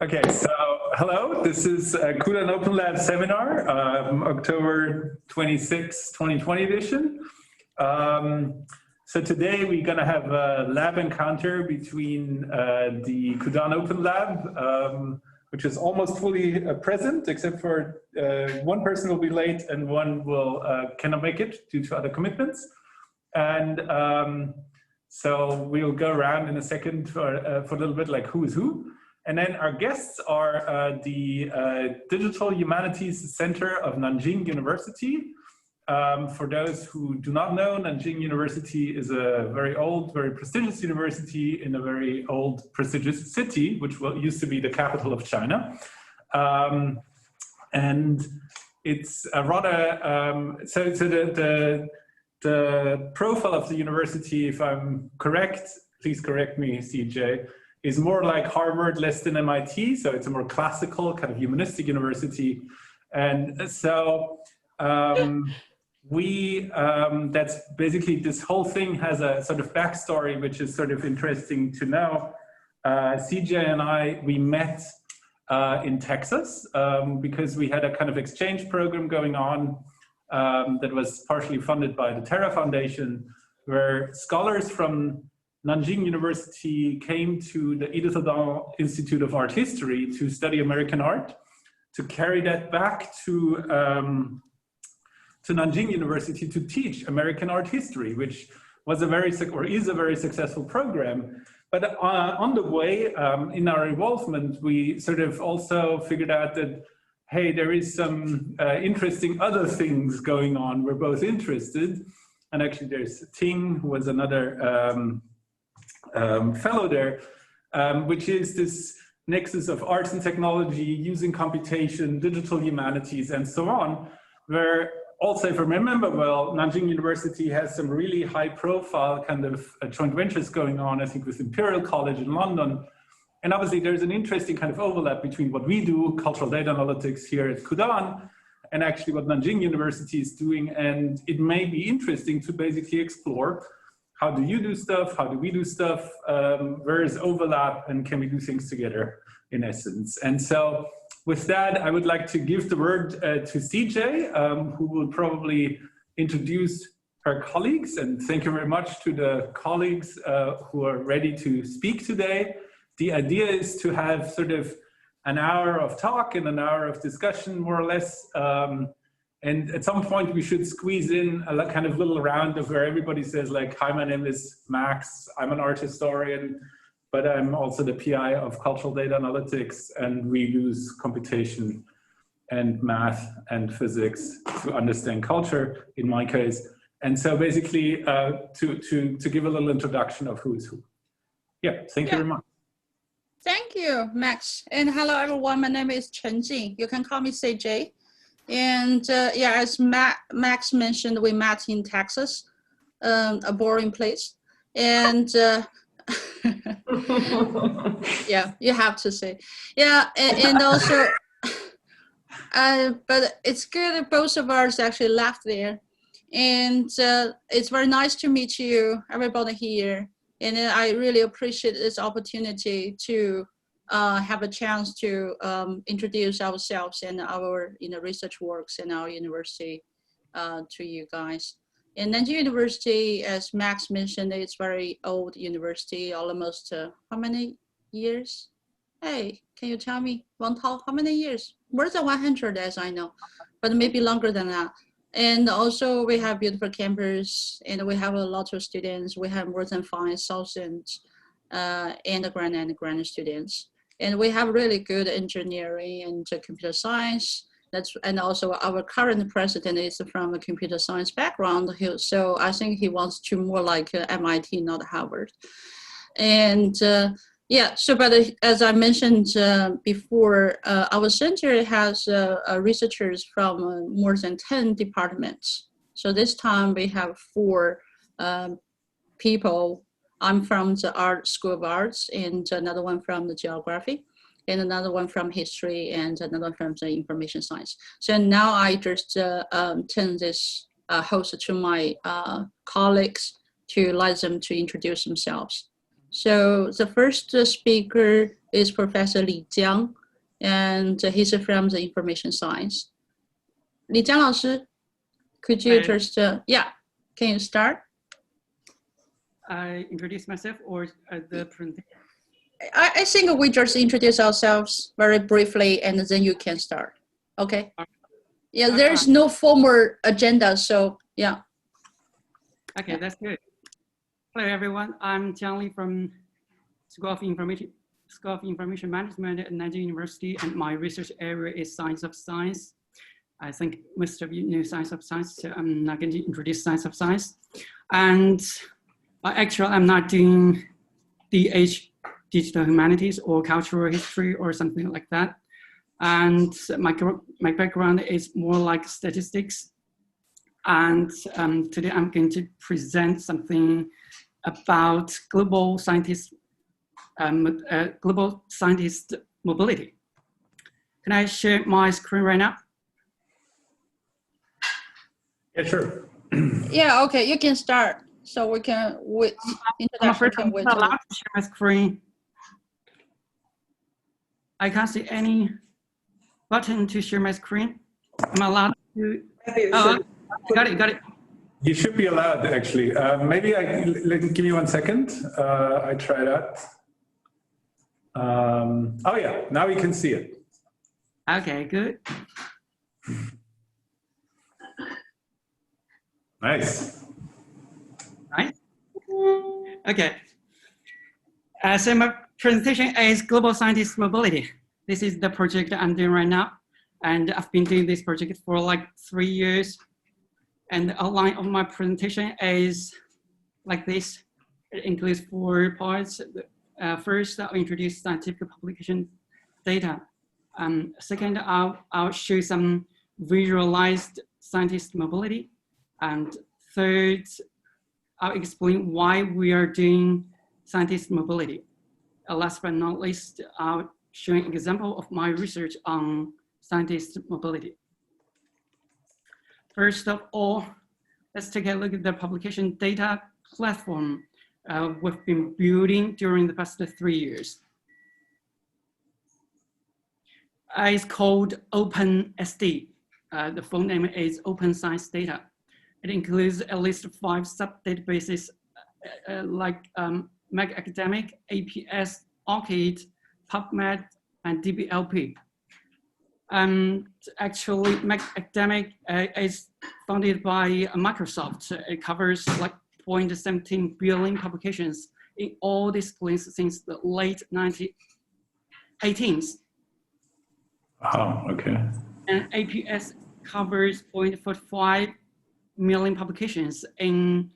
Okay, so hello, this is CUDAN Open Lab Seminar, October 26, 2020 edition. So today we're going to have a lab encounter between the CUDAN Open Lab, which is almost fully present, except for one person will be late and one will cannot make it due to other commitments. And so we'll go around in a second for a little bit like who is who. And then our guests are the Digital Humanities Center of Nanjing University. For those who do not know, Nanjing University is a very old, very prestigious university in a very old, prestigious city, which used to be the capital of China. And it's a rather, so the profile of the university, if I'm correct, please correct me, CJ, is more like Harvard, less than MIT. So it's a more classical kind of humanistic university. And so that's basically, this whole thing has a sort of backstory, which is sort of interesting to know. CJ and we met in Texas because we had a kind of exchange program going on that was partially funded by the Terra Foundation, where scholars from Nanjing University came to the CUDAN Institute of Art History to study American art, to carry that back to Nanjing University to teach American art history, which was is a very successful program. But on the way, in our involvement, we sort of also figured out that, hey, there is some interesting other things going on. We're both interested. And actually there's Jing, who was another fellow there, which is this nexus of arts and technology, using computation, digital humanities, and so on, where also, if I remember well, Nanjing University has some really high profile kind of joint ventures going on, I think with Imperial College in London. And obviously there's an interesting kind of overlap between what we do, cultural data analytics here at CUDAN, and actually what Nanjing University is doing. And it may be interesting to basically explore, how do you do stuff? How do we do stuff? Where is overlap, and can we do things together in essence? And so with that, I would like to give the word to CJ, who will probably introduce her colleagues. And thank you very much to the colleagues who are ready to speak today. The idea is to have sort of an hour of talk and an hour of discussion, more or less. And at some point we should squeeze in a kind of little round of where everybody says like, hi, my name is Max, I'm an art historian, but I'm also the PI of cultural data analytics, and we use computation and math and physics to understand culture in my case. And so basically to give a little introduction of who is who. Yeah, thank you very much. Thank you, Max. And hello everyone, my name is Chun Jin. You can call me CJ. And yeah, as Max mentioned, we met in Texas, a boring place. And yeah, you have to say. Yeah, and also, but it's good that both of us actually left there. And it's very nice to meet you, everybody here. And I really appreciate this opportunity to have a chance to introduce ourselves and our research works in our university to you guys. And Nanjing University, as Max mentioned, it's very old university, almost how many years? Hey, can you tell me, Wang Tao, how many years? More than 100 as I know, but maybe longer than that. And also we have beautiful campus, and we have a lot of students. We have more than 5,000 undergrad and graduate students. And we have really good engineering and computer science. And also our current president is from a computer science background. So I think he wants to more like MIT, not Harvard. And yeah, so but as I mentioned before, our center has researchers from more than 10 departments. So this time we have 4 people. I'm from the Art School of Arts, and another one from the Geographic, and another one from History, and another one from the Information Science. So now I just turn this host to my colleagues to let them to introduce themselves. So the first speaker is Professor Jiang, and he's from the information science. Jiang 老师, could you first, yeah, can you start? I introduce myself or the presentation? I think we just introduce ourselves very briefly and then you can start. Okay. Yeah, there's no formal agenda, so yeah. Okay, that's good. Hello, everyone. I'm Jiang from School of Information Management at Nanjing University, and my research area is Science of Science. I think most of you know Science of Science, so I'm not going to introduce Science of Science. And actually, I'm not doing DH, Digital Humanities, or Cultural History, or something like that. And my background is more like statistics. And today I'm going to present something about global scientist mobility. Can I share my screen right now? Yeah, sure. Yeah, okay, you can start. So we can wait. I'm not allowed to share my screen. I can't see any button to share my screen. I'm allowed to. Oh, got it. You should be allowed, actually. Maybe give me 1 second. I try that. Oh yeah, now we can see it. Okay, good. Nice. Right? Okay. So my presentation is Global Scientist Mobility. This is the project I'm doing right now. And I've been doing this project for like 3 years. And the outline of my presentation is like this. It includes 4 parts. First, I'll introduce scientific publication data. Second, I'll show some visualized scientist mobility. And third, I'll explain why we are doing scientist mobility. Last but not least, I'll show an example of my research on scientist mobility. First of all, let's take a look at the publication data platform we've been building during the past 3 years. It's called OpenSD. The full name is Open Science Data. It includes at least 5 sub-databases like Meg Academic, APS, ORCID, PubMed, and DBLP. Actually, Meg Academic is founded by Microsoft. It covers like 0.17 billion publications in all disciplines since the late 1918s. Oh, okay. And APS covers 0.45 million publications in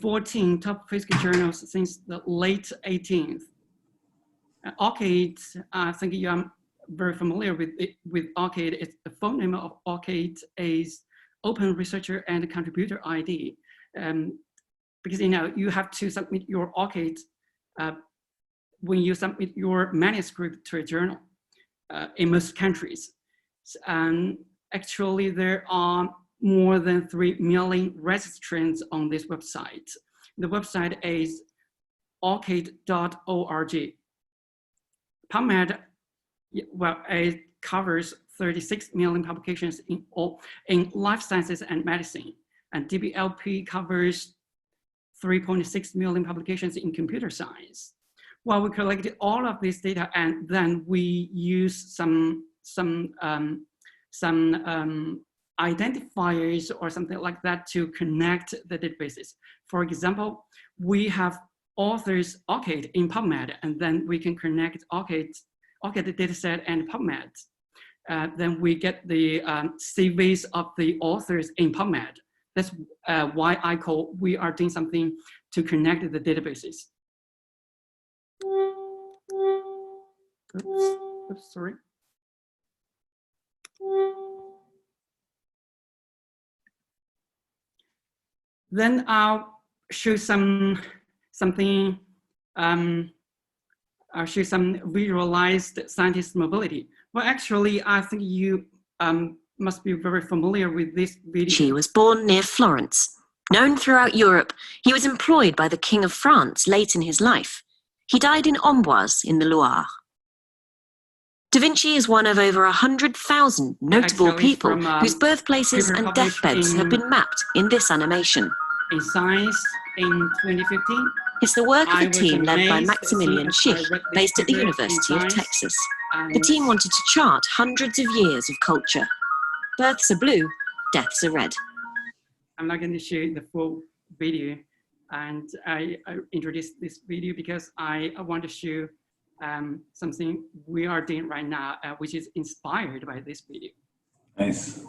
14 top physical journals since the late 18th. ORCID, I think you are very familiar with ORCID. It's the full name of ORCID is Open Researcher and Contributor ID. Because you have to submit your ORCID when you submit your manuscript to a journal in most countries. And actually, there are more than 3 million registrants on this website. The website is orcid.org. PubMed, well, it covers 36 million publications in life sciences and medicine. And DBLP covers 3.6 million publications in computer science. Well, we collected all of this data and then we use some identifiers or something like that to connect the databases. For example, we have authors ORCID in PubMed, and then we can connect ORCID dataset and PubMed. Then we get the CVs of the authors in PubMed. That's why I call we are doing something to connect the databases. Oops, sorry. Then I'll show something. I'll show some visualized scientist mobility. Well, actually, I think you must be very familiar with this video. She was born near Florence Known throughout Europe, he was employed by the King of France late in his life. He died in Amboise in the Loire. Da Vinci is one of over 100,000 notable people whose birthplaces and deathbeds have been mapped in this animation. In Science in 2015. It's the work of a team led by Maximilian Schick, based at the University of Texas. The team wanted to chart hundreds of years of culture. Births are blue, deaths are red. I'm not going to show the full video, and I introduced this video because I want to show something we are doing right now, which is inspired by this video. Nice.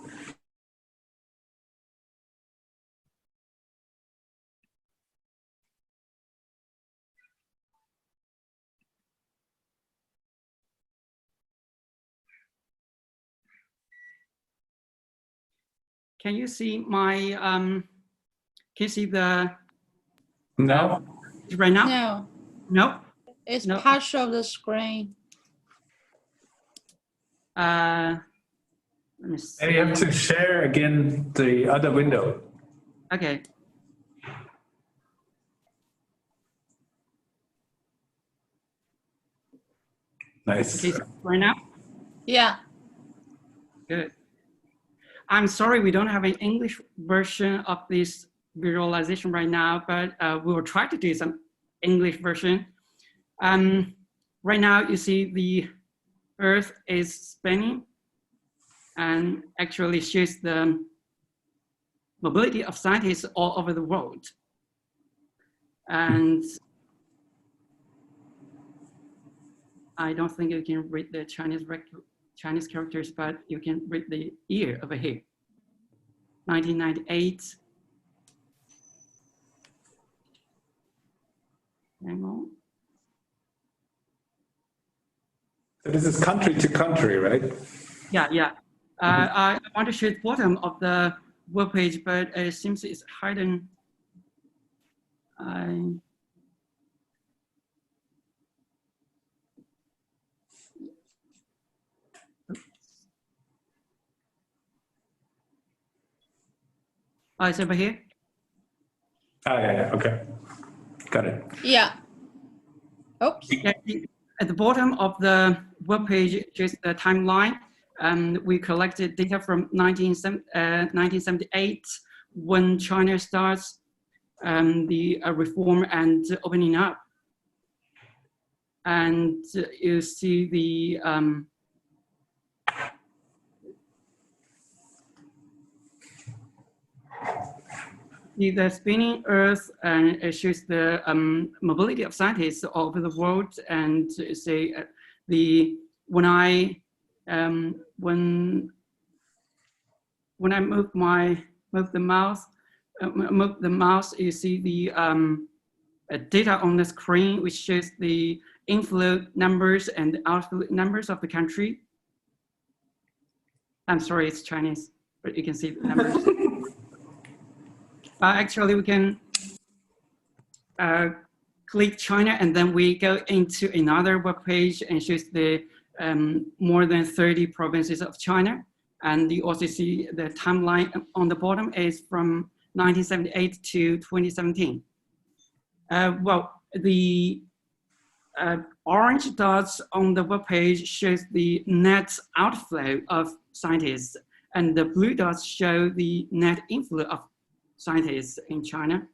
Can you see my, can you see the? No. Right now? No. No? It's No. partial of the screen. Let me see. And you have to share again the other window. Okay. Nice. Okay, so right now? Yeah. Good. I'm sorry we don't have an English version of this visualization right now, but we will try to do some English version. Right now you see the Earth is spinning and actually shows the mobility of scientists all over the world. And I don't think you can read the Chinese characters, but you can read the year over here. 1998. Hang on. So this is country to country, right? Yeah, yeah. I want to show the bottom of the web page, but it seems it's hidden. Oh, it's over here? Ah, yeah, okay. Got it. Yeah. Oops. Yeah, at the bottom of the web page is the timeline. We collected data from 1978 when China starts the reform and opening up. And you see the spinning Earth, and it shows the mobility of scientists all over the world. And say when I move the mouse, you see the data on the screen, which shows the inflow numbers and outflow numbers of the country. I'm sorry, it's Chinese, but you can see the numbers. Actually, we can click China, and then we go into another web page and shows the more than 30 provinces of China. And you also see the timeline on the bottom is from 1978 to 2017. Well, the orange dots on the web page shows the net outflow of scientists, and the blue dots show the net inflow of scientists in China.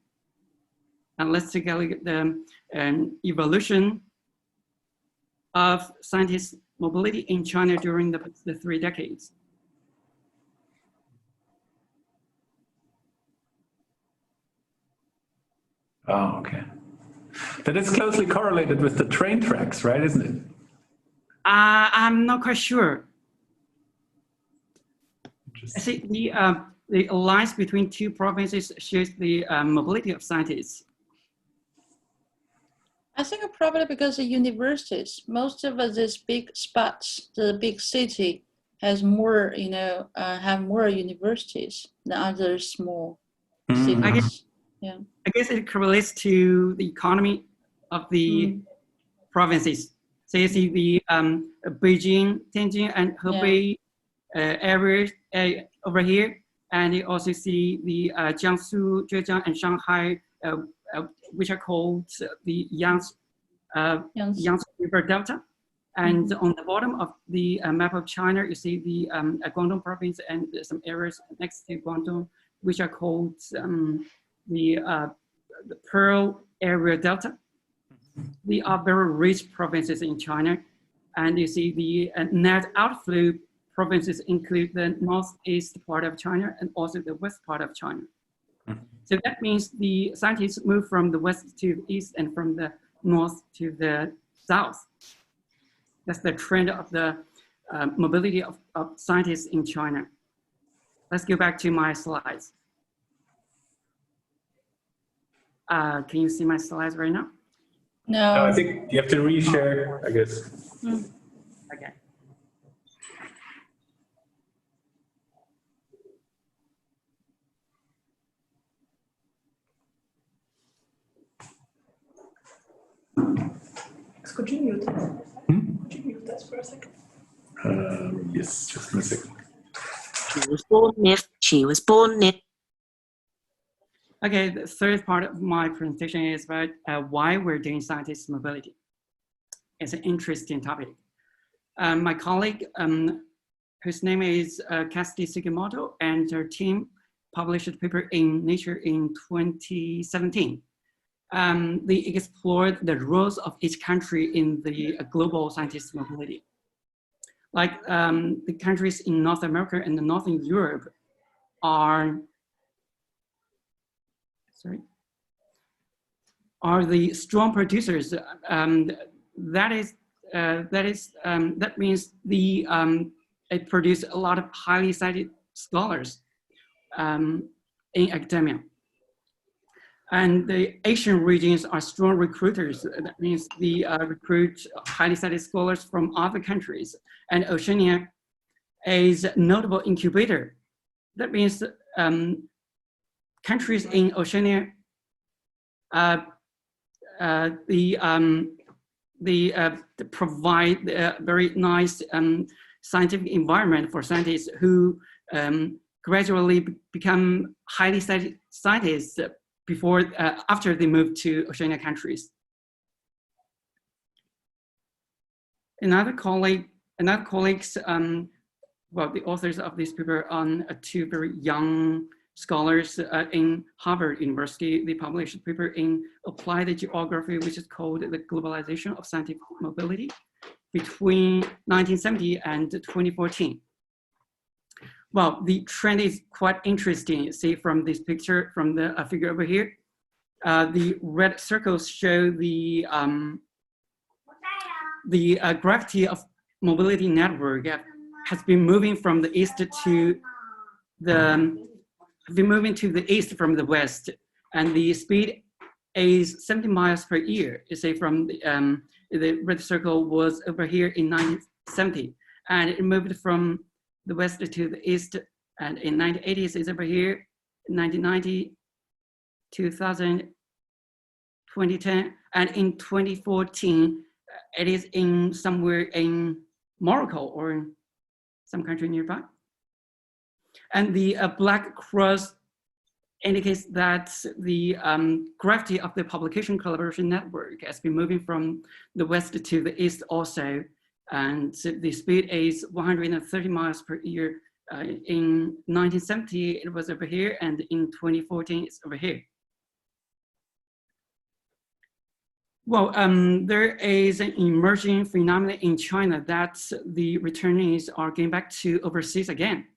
And let's take a look at the evolution of scientist mobility in China during the 3 decades. Oh, okay. That is closely correlated with the train tracks, right, isn't it? I'm not quite sure. I see the alliance between 2 provinces shows the mobility of scientists. I think probably because the universities, most of these big spots, the big city has more, have more universities than other small cities. I guess it correlates to the economy of the provinces. So you see the Beijing, Nanjing, and Hebei areas over here. And you also see the Jiangsu, Zhejiang, and Shanghai, which are called the Yangtze River Delta. And on the bottom of the map of China, you see the Guangdong province and some areas next to Guangdong, which are called the Pearl Area Delta. They are very rich provinces in China. And you see the net outflow provinces include the northeast part of China and also the west part of China. So that means the scientists move from the west to the east and from the north to the south. That's the trend of the mobility of scientists in China. Let's go back to my slides. Can you see my slides right now? No. I think you have to reshare, I guess. Okay. Could you mute us? Could you mute us for a second? Yes, just a second. She was born near. Okay, the third part of my presentation is about why we're doing scientist mobility. It's an interesting topic. My colleague, whose name is Cassidy Sugimoto, and her team published a paper in Nature in 2017. They explored the roles of each country in the global scientist mobility. Like the countries in North America and Northern Europe are the strong producers. That means it produces a lot of highly cited scholars in academia. And the Asian regions are strong recruiters. That means they recruit highly cited scholars from other countries. And Oceania is a notable incubator. That means countries in Oceania, they provide a very nice scientific environment for scientists who gradually become highly cited scientists after they move to Oceania countries. Another colleagues, well, the authors of this paper on two very young scholars in Harvard University, they published a paper in Applied Geography, which is called The Globalization of Scientific Mobility between 1970 and 2014. Well, the trend is quite interesting. See from this picture, from the figure over here, the red circles show the gravity of mobility network has been moving from the east to the east from the west, and the speed is 70 miles per year. You say from the red circle was over here in 1970, and it moved from the west to the east, and in 1980s is over here, 1990, 2000, 2010, and in 2014, it is in somewhere in Morocco or some country nearby. And the black cross indicates that the gravity of the publication collaboration network has been moving from the west to the east also. And the speed is 130 miles per year. In 1970, it was over here, and in 2014, it's over here. Well, there is an emerging phenomenon in China that the returnees are getting back to overseas again.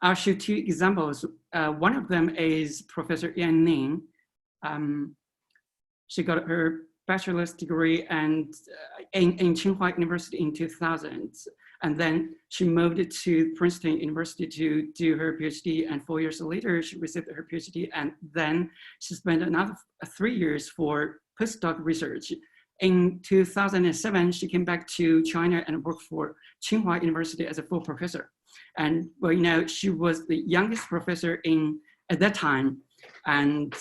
I'll show two examples. One of them is Professor Yan Ning. She got her bachelor's degree and in Tsinghua University in 2000. And then she moved to Princeton University to do her PhD, and 4 years later, she received her PhD, and then she spent another 3 years for postdoc research. In 2007, she came back to China and worked for Tsinghua University as a full professor. And well, you know, she was the youngest professor at that time. And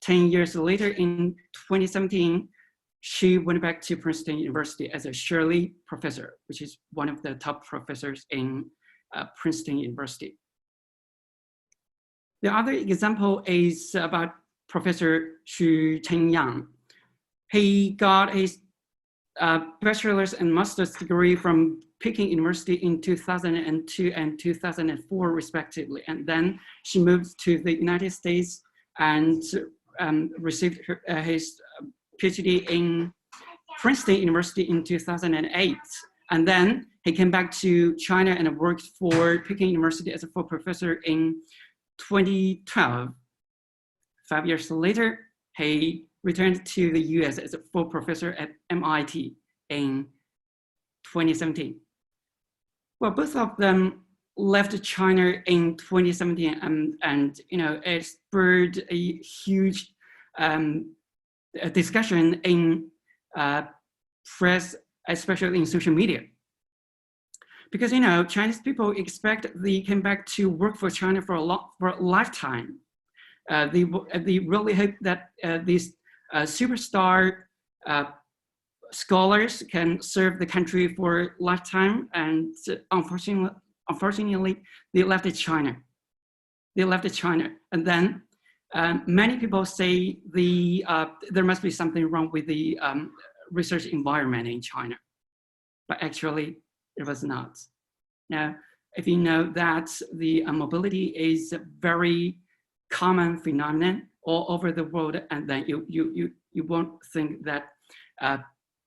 10 years later, in 2017, she went back to Princeton University as a Shirley professor, which is one of the top professors in Princeton University. The other example is about Professor Xu Chengyang. He got his bachelor's and master's degree from Peking University in 2002 and 2004 respectively. And then she moved to the United States and received his PhD in Princeton University in 2008. And then he came back to China and worked for Peking University as a full professor in 2012. 5 years later, he returned to the US as a full professor at MIT in 2017. Well, both of them left China in 2017, and you know, it spurred a huge discussion in press, especially in social media. Because you know, Chinese people expect they came back to work for China for a lifetime. They really hope that these superstar scholars can serve the country for a lifetime, and unfortunately, they left China. And then many people say there must be something wrong with the research environment in China, but actually it was not. Now, if you know that the mobility is a very common phenomenon all over the world, and then you won't think that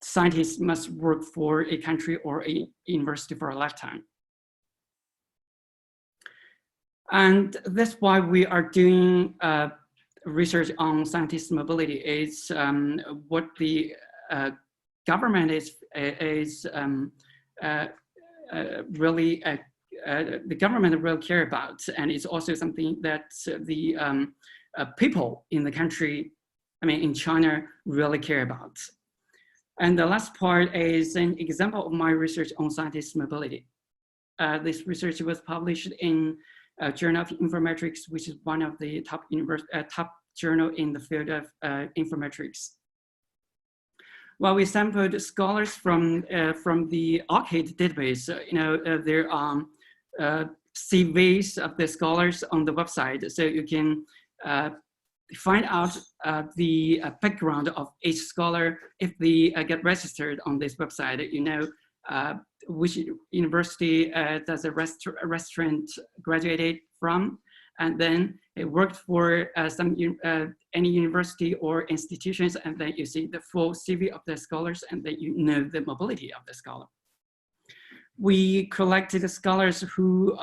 scientists must work for a country or a university for a lifetime. And that's why we are doing research on scientist mobility. Is what the government really the government will care about, and it's also something that the people in the country, I mean in China, really care about. And the last part is an example of my research on scientist mobility. This research was published in Journal of Informetrics, which is one of the top journal in the field of Informetrics. Well, we sampled scholars from the ORCID database. You know, there are CVs of the scholars on the website, so you can find out the background of each scholar if they get registered on this website. You know, which university does a restaurant graduated from, and then it worked for any university or institutions, and then you see the full CV of the scholars, and then you know the mobility of the scholar. We collected the scholars who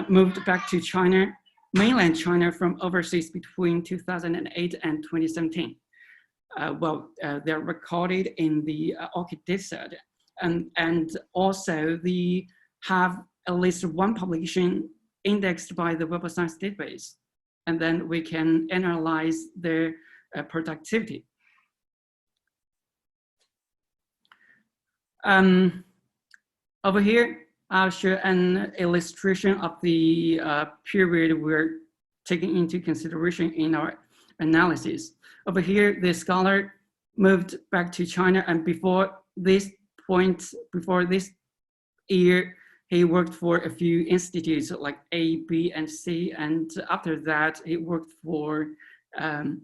moved back to China, mainland China, from overseas between 2008 and 2017. They're recorded in the ORCID dataset, and also they have at least one publication indexed by the Web of Science database, and then we can analyze their productivity. Over here, I'll show an illustration of the period we're taking into consideration in our analysis. Over here, the scholar moved back to China, and before this point, before this year, he worked for a few institutes like A, B, and C, and after that, he worked for and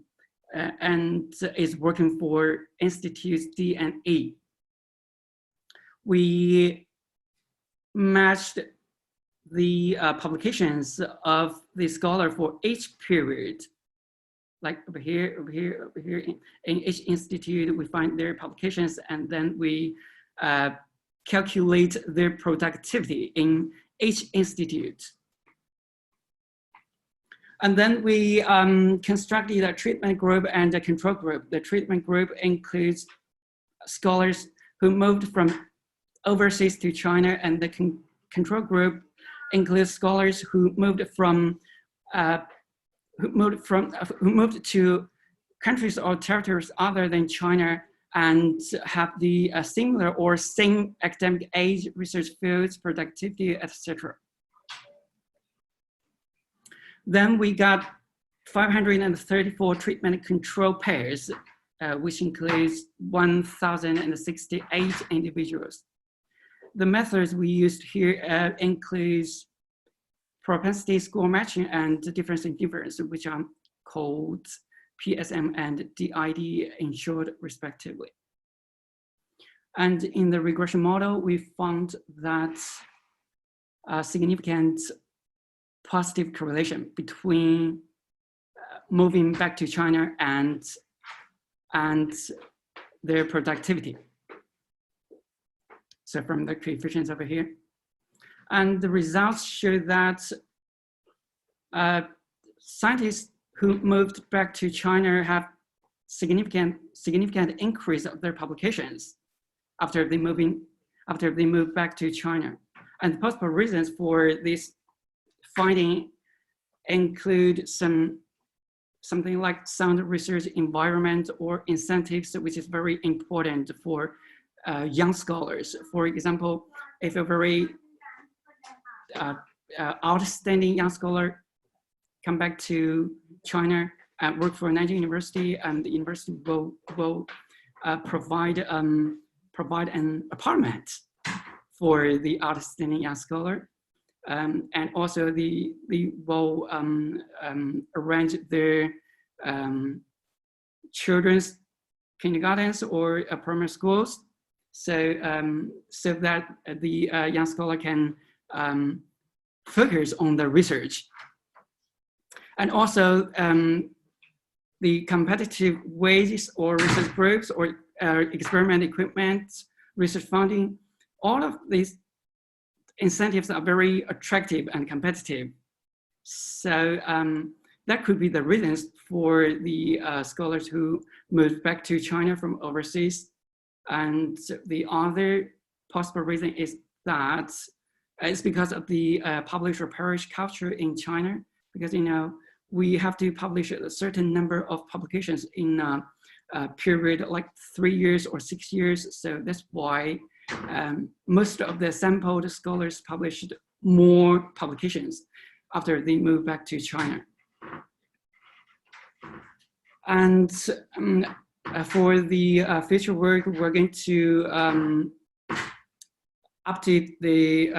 is working for institutes D and E. We matched the publications of the scholar for each period. Like over here in each institute, we find their publications, and then we calculate their productivity in each institute. And then we constructed a treatment group and a control group. The treatment group includes scholars who moved from overseas to China, and the control group includes scholars who moved to countries or territories other than China and have the similar or same academic age, research fields, productivity, etc. Then we got 534 treatment control pairs, which includes 1,068 individuals. The methods we used here includes propensity score matching and difference in difference, which are called PSM and DID in short, respectively. And in the regression model, we found that a significant positive correlation between moving back to China and their productivity. So from the coefficients over here. And the results show that scientists who moved back to China have significant increase of their publications after they move back to China. And possible reasons for this finding include something like sound research environment or incentives, which is very important for young scholars. For example, if a very outstanding young scholar come back to China and work for Nanjing University, and the university will provide an apartment for the outstanding young scholar, and also they will arrange their children's kindergartens or primary schools, so that the young scholar can focus on the research. And also the competitive wages or research groups or experiment equipment, research funding, all of these incentives are very attractive and competitive. So that could be the reasons for the scholars who moved back to China from overseas. And the other possible reason is that it's because of the publish or perish culture in China, because we have to publish a certain number of publications in a period like 3 years or 6 years. So that's why most of the sampled scholars published more publications after they moved back to China. And for the future work, we're going to update the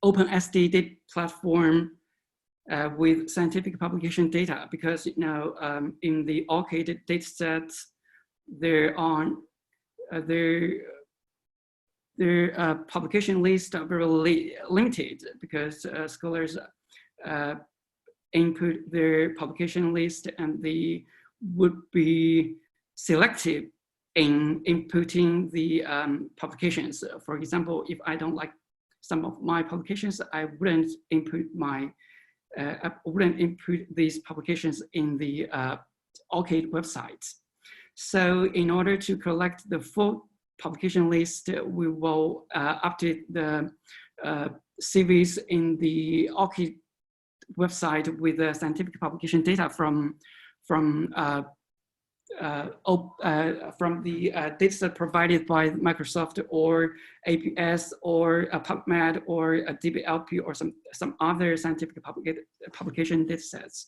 OpenSDS data platform with scientific publication data, because in the ORCID dataset, their publication lists are very limited, because scholars input their publication list and they would be selective in inputting the publications. For example, if I don't like some of my publications, I wouldn't input these publications in the ORCID website. So in order to collect the full publication list, we will update the CVs in the ORCID website with the scientific publication data from the dataset provided by Microsoft or APS or PubMed or a DBLP or some other scientific publication datasets.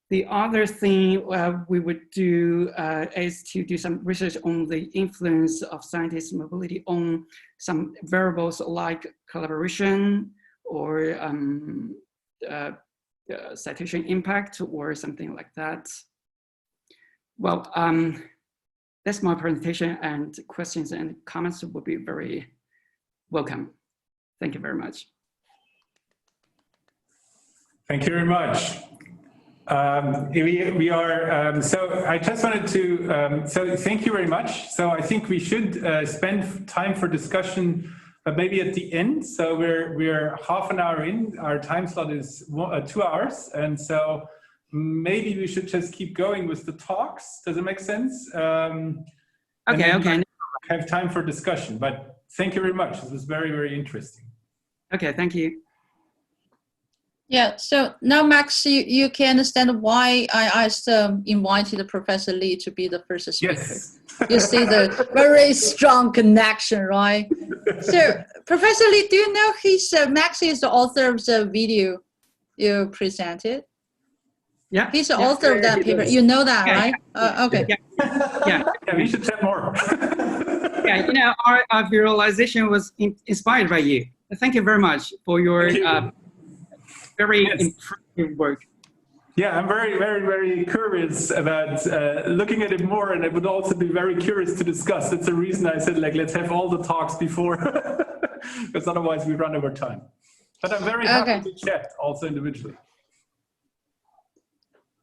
The other thing we would do is to do some research on the influence of scientists' mobility on some variables like collaboration or citation impact or something like that. Well, that's my presentation, and questions and comments will be very welcome. Thank you very much. Thank you very much. We are, so I just wanted to, so thank you very much. So I think we should spend time for discussion maybe at the end. So we're half an hour in, our time slot is 2 hours. And so maybe we should just keep going with the talks. Does it make sense? Okay. Have time for discussion, but thank you very much. This was very, very interesting. Okay, thank you. Yeah, so now Max, you can understand why I asked invited Professor Lee to be the first speaker. Yes. You see the very strong connection, right? So Professor Lee, do you know Max is the author of the video you presented? Yeah. He's the author of that paper. You know that, right? Okay. Yeah, we should chat more. Yeah, our visualization was inspired by you. Thank you very much for your very Yes. impressive work. Yeah, I'm very curious about looking at it more, and I would also be very curious to discuss. That's the reason I said, like, let's have all the talks before, because otherwise we run over time. But I'm very happy to chat also individually.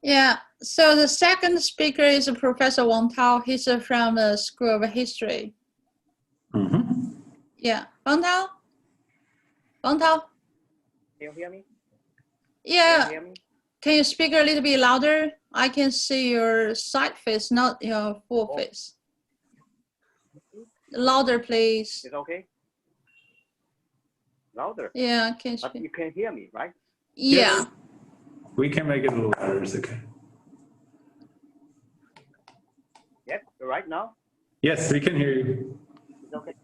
Yeah, so the second speaker is Professor Wang Tao. He's from the School of History. Mm-hmm. Yeah, Wang Tao? Wang Tao? Can you hear me? Yeah, Can you hear me? can you speak a little bit louder? I can see your side face, not your full face. Louder, please. It's okay? Louder? Yeah, can you But speak? you can hear me, right? Yeah. Yes. We can make it a little louder, it's okay. Yes, right now? Yes, we can hear you. It's okay.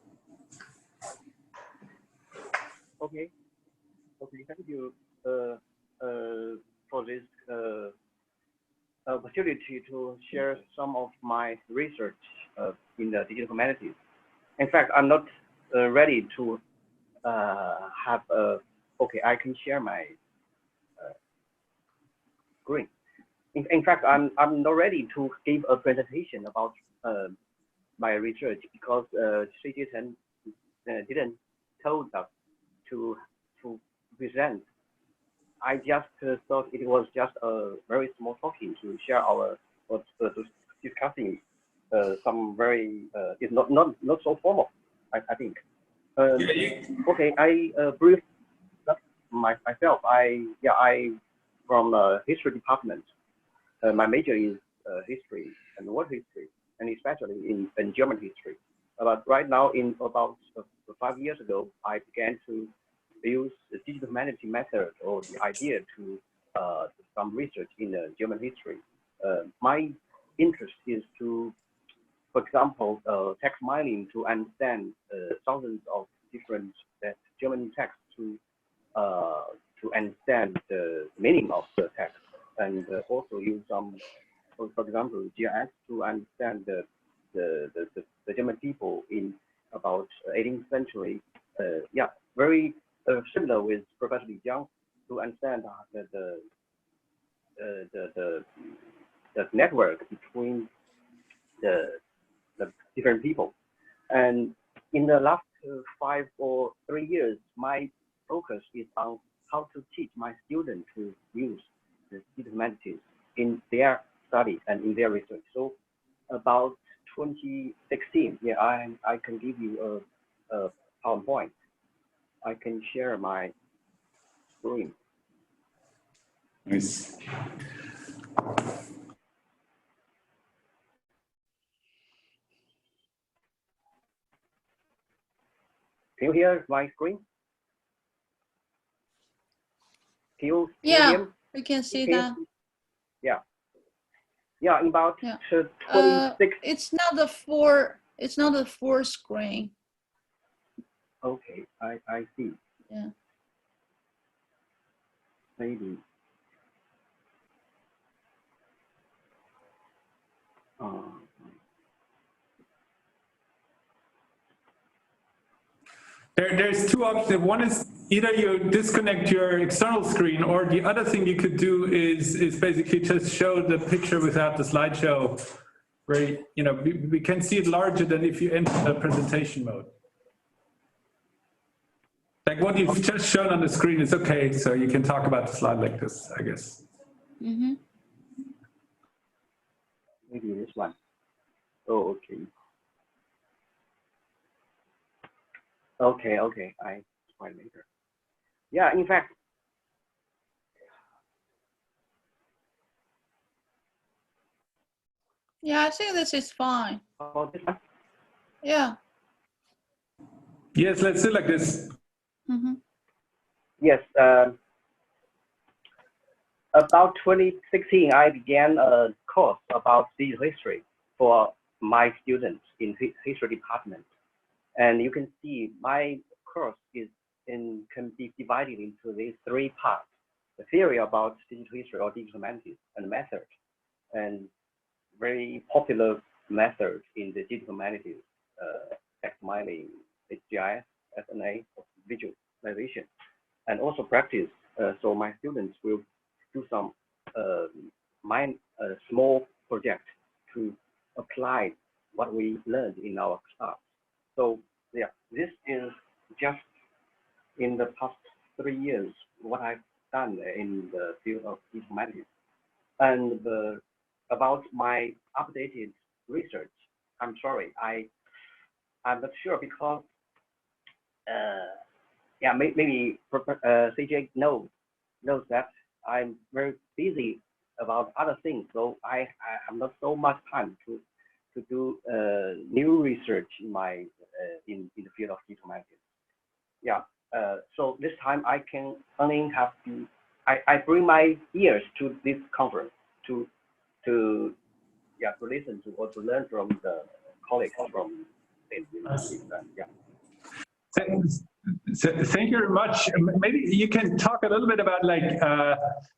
Okay. Okay, thank you for this opportunity to share some of my research in the digital humanities. In fact, I'm not ready to have a, okay, I can share my screen. In fact, I'm not ready to give a presentation about my research because CHEN didn't tell us to present. I just thought it was just a very small talking to share our discussing some very it's not so formal. I think. Okay, I brief myself. I from history department. My major is history and world history, and especially in German history. But right now, in about 5 years ago, I began to use the digital humanities method or the idea to some research in German history. My interest is to, for example, text mining to understand thousands of different German texts to understand the meaning of the text, and also use some, for example, Jiang to understand the German people in about 18th century. Yeah, very similar with Professor Jiang to understand the network between the different people. And in the last 5 or 3 years, my focus is on how to teach my students to use the digital humanities in their study and in their research. So about 2016, yeah, I can give you a PowerPoint. I can share my screen. Nice. Can you hear my screen? Can you Yeah, hear me? we can see Okay. that. Yeah. Yeah, in about Yeah. 26. It's not the full. It's not the full screen. Okay, I see. Yeah. Maybe. There's two options. One is either you disconnect your external screen, or the other thing you could do is basically just show the picture without the slideshow, where we can see it larger than if you enter the presentation mode. Like what you've just shown on the screen is okay, so you can talk about the slide like this, I guess. Mm-hmm. Maybe this one. Oh, okay. Okay, I try later. Yeah, in fact. Yeah, I think this is fine. About this one? Yeah. Yes, let's do like this. Mm-hmm. Yes, about 2016, I began a course about digital history for my students in history department. And you can see my course can be divided into these 3 parts: the theory about digital history or digital humanities and method, and very popular method in the digital humanities, text mining, HGIS, SNA, visualization, and also practice So my students will do some small project to apply what we learned in our class. So yeah, this is just in the past 3 years what I've done in the field of Humanities. And about my updated research, I'm sorry, I'm not sure because yeah, maybe CJ knows that I'm very busy about other things, so I have not so much time to do new research in my in the field of Humanities. Yeah, so this time I can only have to I bring my ears to this conference to listen to or to learn from the colleagues from the university. Yeah. Thank you very much. Maybe you can talk a little bit about like,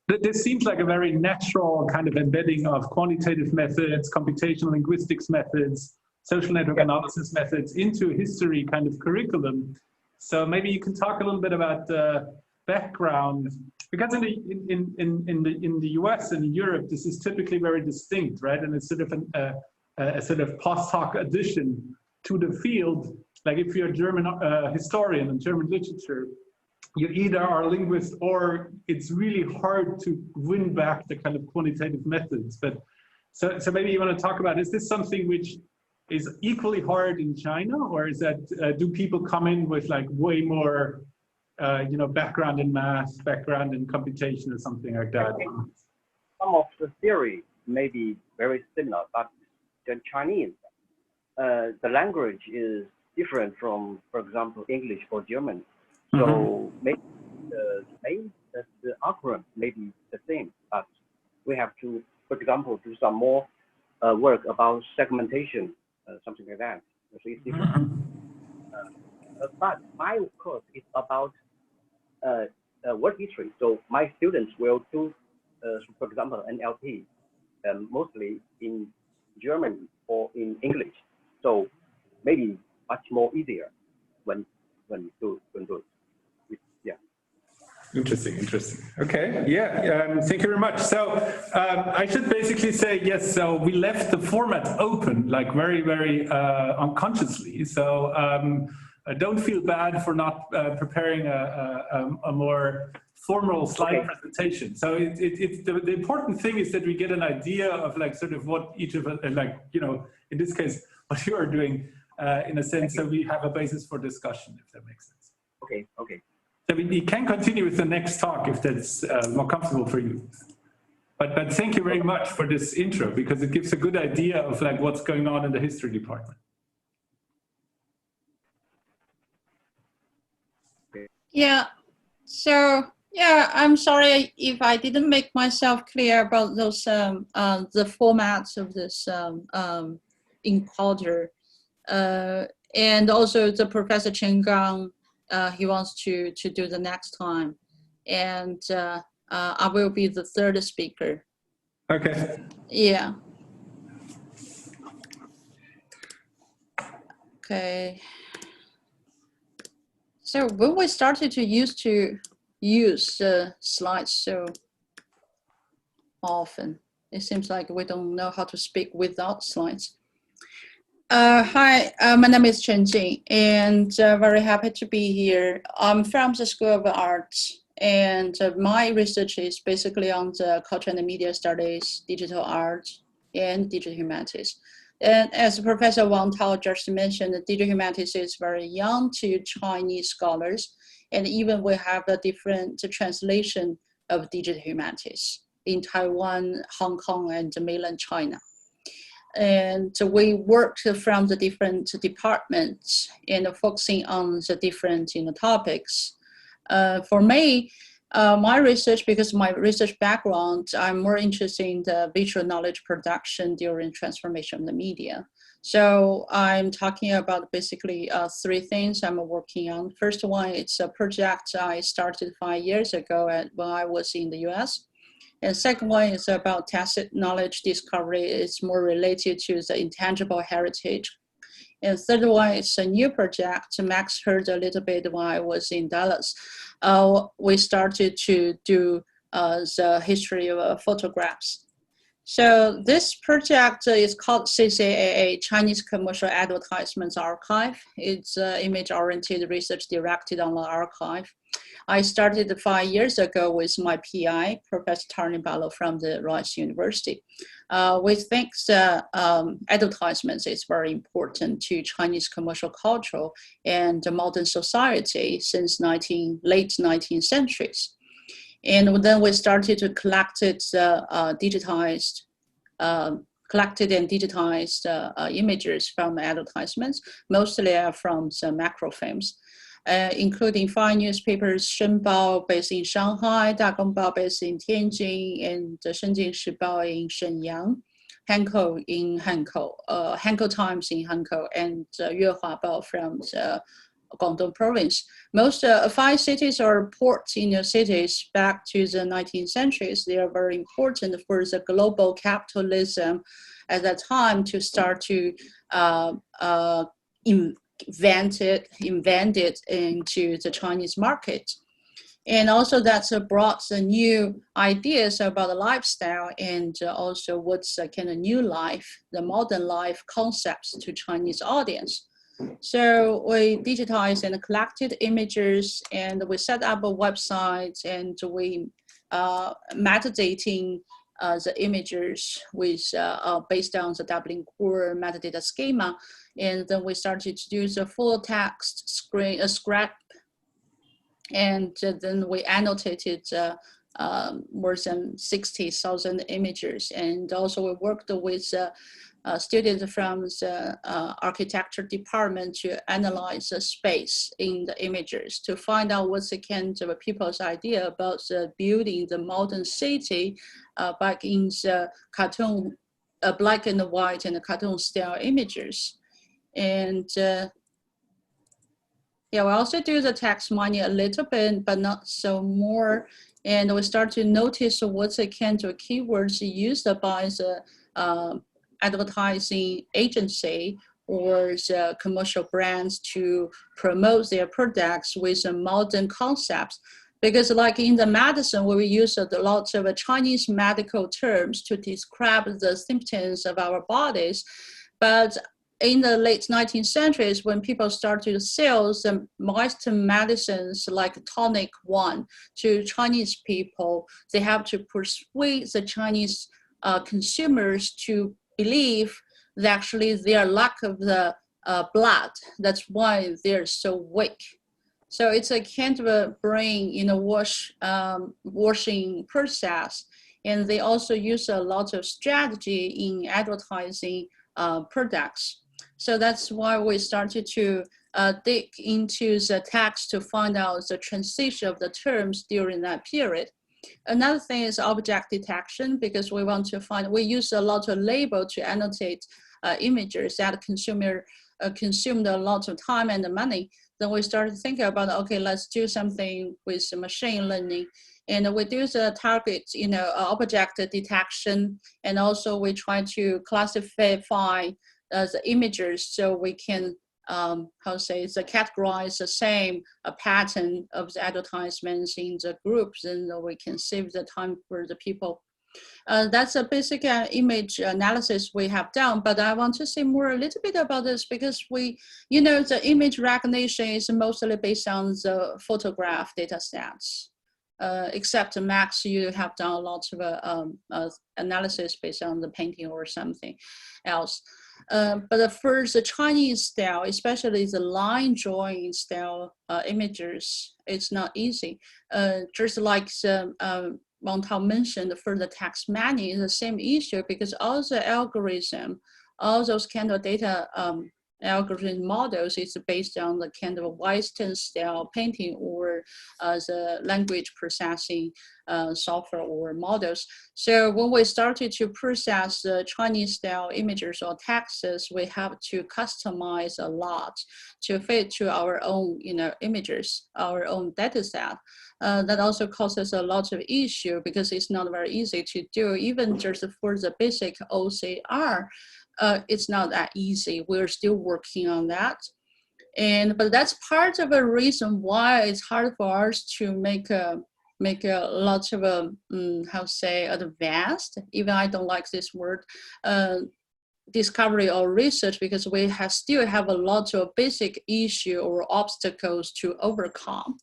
this seems like a very natural kind of embedding of quantitative methods, computational linguistics methods, social network analysis methods into history kind of curriculum. So maybe you can talk a little bit about the background, because in the US and in Europe, this is typically very distinct, right? And it's sort of a sort of post hoc addition to the field. Like if you're a German historian in German literature, you either are a linguist or it's really hard to win back the kind of quantitative methods. But so maybe you want to talk about, is this something which is equally hard in China, or is that, do people come in with like way more, you know, background in math, background in computation or something like that? Some of the theory may be very similar, but the Chinese, the language is different from, for example, English or German. So maybe the algorithm may be the same, but we have to, for example, do some more work about segmentation, something like that. So it's different. But my course is about work history. So my students will do, for example, NLP, mostly in German or in English. So maybe much more easier when do it. Yeah. Interesting. Okay, yeah, thank you very much. So I should basically say yes. So we left the format open, like very unconsciously. So don't feel bad for not preparing a more formal slide presentation. So the important thing is that we get an idea of like sort of what each of us, like, you know, in this case, what you are doing in a sense, so we have a basis for discussion, if that makes sense. Okay. So we can continue with the next talk if that's more comfortable for you. But thank you very much for this intro, because it gives a good idea of like what's going on in the history department. Yeah, so yeah, I'm sorry if I didn't make myself clear about those the formats of this encounter, and also the Professor Chen Gang, he wants to do the next time, and I will be the third speaker. Okay. Yeah. Okay. So when we started to use slides so often, it seems like we don't know how to speak without slides. Hi, my name is Chun Jin, and very happy to be here. I'm from the School of Arts, and my research is basically on the culture and media studies, digital art, and digital humanities. And as Professor Wang Tao just mentioned, the digital humanities is very young to Chinese scholars, and even we have a different translation of digital humanities in Taiwan, Hong Kong, and mainland China. And we worked from the different departments and focusing on the different topics. For me, my research, because my research background, I'm more interested in the visual knowledge production during transformation of the media. So I'm talking about basically 3 things I'm working on. First one, it's a project I started 5 years ago when I was in the US. And second one is about tacit knowledge discovery. It's more related to the intangible heritage. And third one is a new project. Max heard a little bit when I was in Dallas. we started to do the history of photographs. So this project is called CCAA, Chinese Commercial Advertisements Archive. It's an image-oriented research directed online archive. I started 5 years ago with my PI, Professor Tarni Balo from the Rice University. We think that advertisements is very important to Chinese commercial culture and the modern society since late 19th centuries. And then we started to collect it, collected and digitized images from advertisements, mostly from the macrofilms. Including 5 newspapers, Shenbao based in Shanghai, Dagongbao based in Tianjin, and Shenjing Shibao in Shenyang, Hankou in Hankou, Hankou Times in Hankou, and Yuehua Bao from the Guangdong province. Most 5 cities or ports in the cities back to the 19th centuries. They are very important for the global capitalism at that time to start to invented into the Chinese market. And also that's brought the new ideas about the lifestyle and also what's kind of new life, the modern life concepts to Chinese audience. So we digitized and collected images, and we set up a website, and we metadating the images with based on the Dublin core metadata schema. And then we started to do the full text screen scrap, and then we annotated more than 60,000 images. And also we worked with students from the architecture department to analyze the space in the images to find out what's the kind of people's idea about building the modern city back in the cartoon, black and white and cartoon style images. And yeah, we also do the text mining a little bit, but not so more. And we start to notice what's the kind of keywords used by the advertising agency or the commercial brands to promote their products with modern concepts. Because like in the medicine, we use a lot of Chinese medical terms to describe the symptoms of our bodies. But in the late 19th centuries, when people started to sell the Western medicines like tonic one to Chinese people, they have to persuade the Chinese consumers to believe that actually their lack of the blood, that's why they're so weak. So it's a kind of a brain washing process. And they also use a lot of strategy in advertising products. So that's why we started to dig into the text to find out the transition of the terms during that period. Another thing is object detection, because we want to find, we use a lot of label to annotate images that consumed a lot of time and money. Then we started thinking about, okay, let's do something with machine learning. And we do the target, object detection, and also we try to classify the images so we can, categorize the same pattern of the advertisements in the groups, and we can save the time for the people. That's a basic image analysis we have done, but I want to say more a little bit about this because the image recognition is mostly based on the photograph data sets. Except Max, you have done a lot of analysis based on the painting or something else. But for the Chinese style, especially the line drawing style images, it's not easy. Just like Wang Tao mentioned for the text mining, is the same issue because all the algorithm, all those kind of data algorithm models is based on the kind of Western style painting or the language processing software or models. So when we started to process the Chinese style images or texts, we have to customize a lot to fit to our own images, our own data set. That also causes a lot of issue because it's not very easy to do, even just for the basic OCR. It's not that easy. We're still working on that. But that's part of a reason why it's hard for us to make a lot of how say advanced, even I don't like this word, discovery or research, because we still have a lot of basic issue or obstacles to overcome.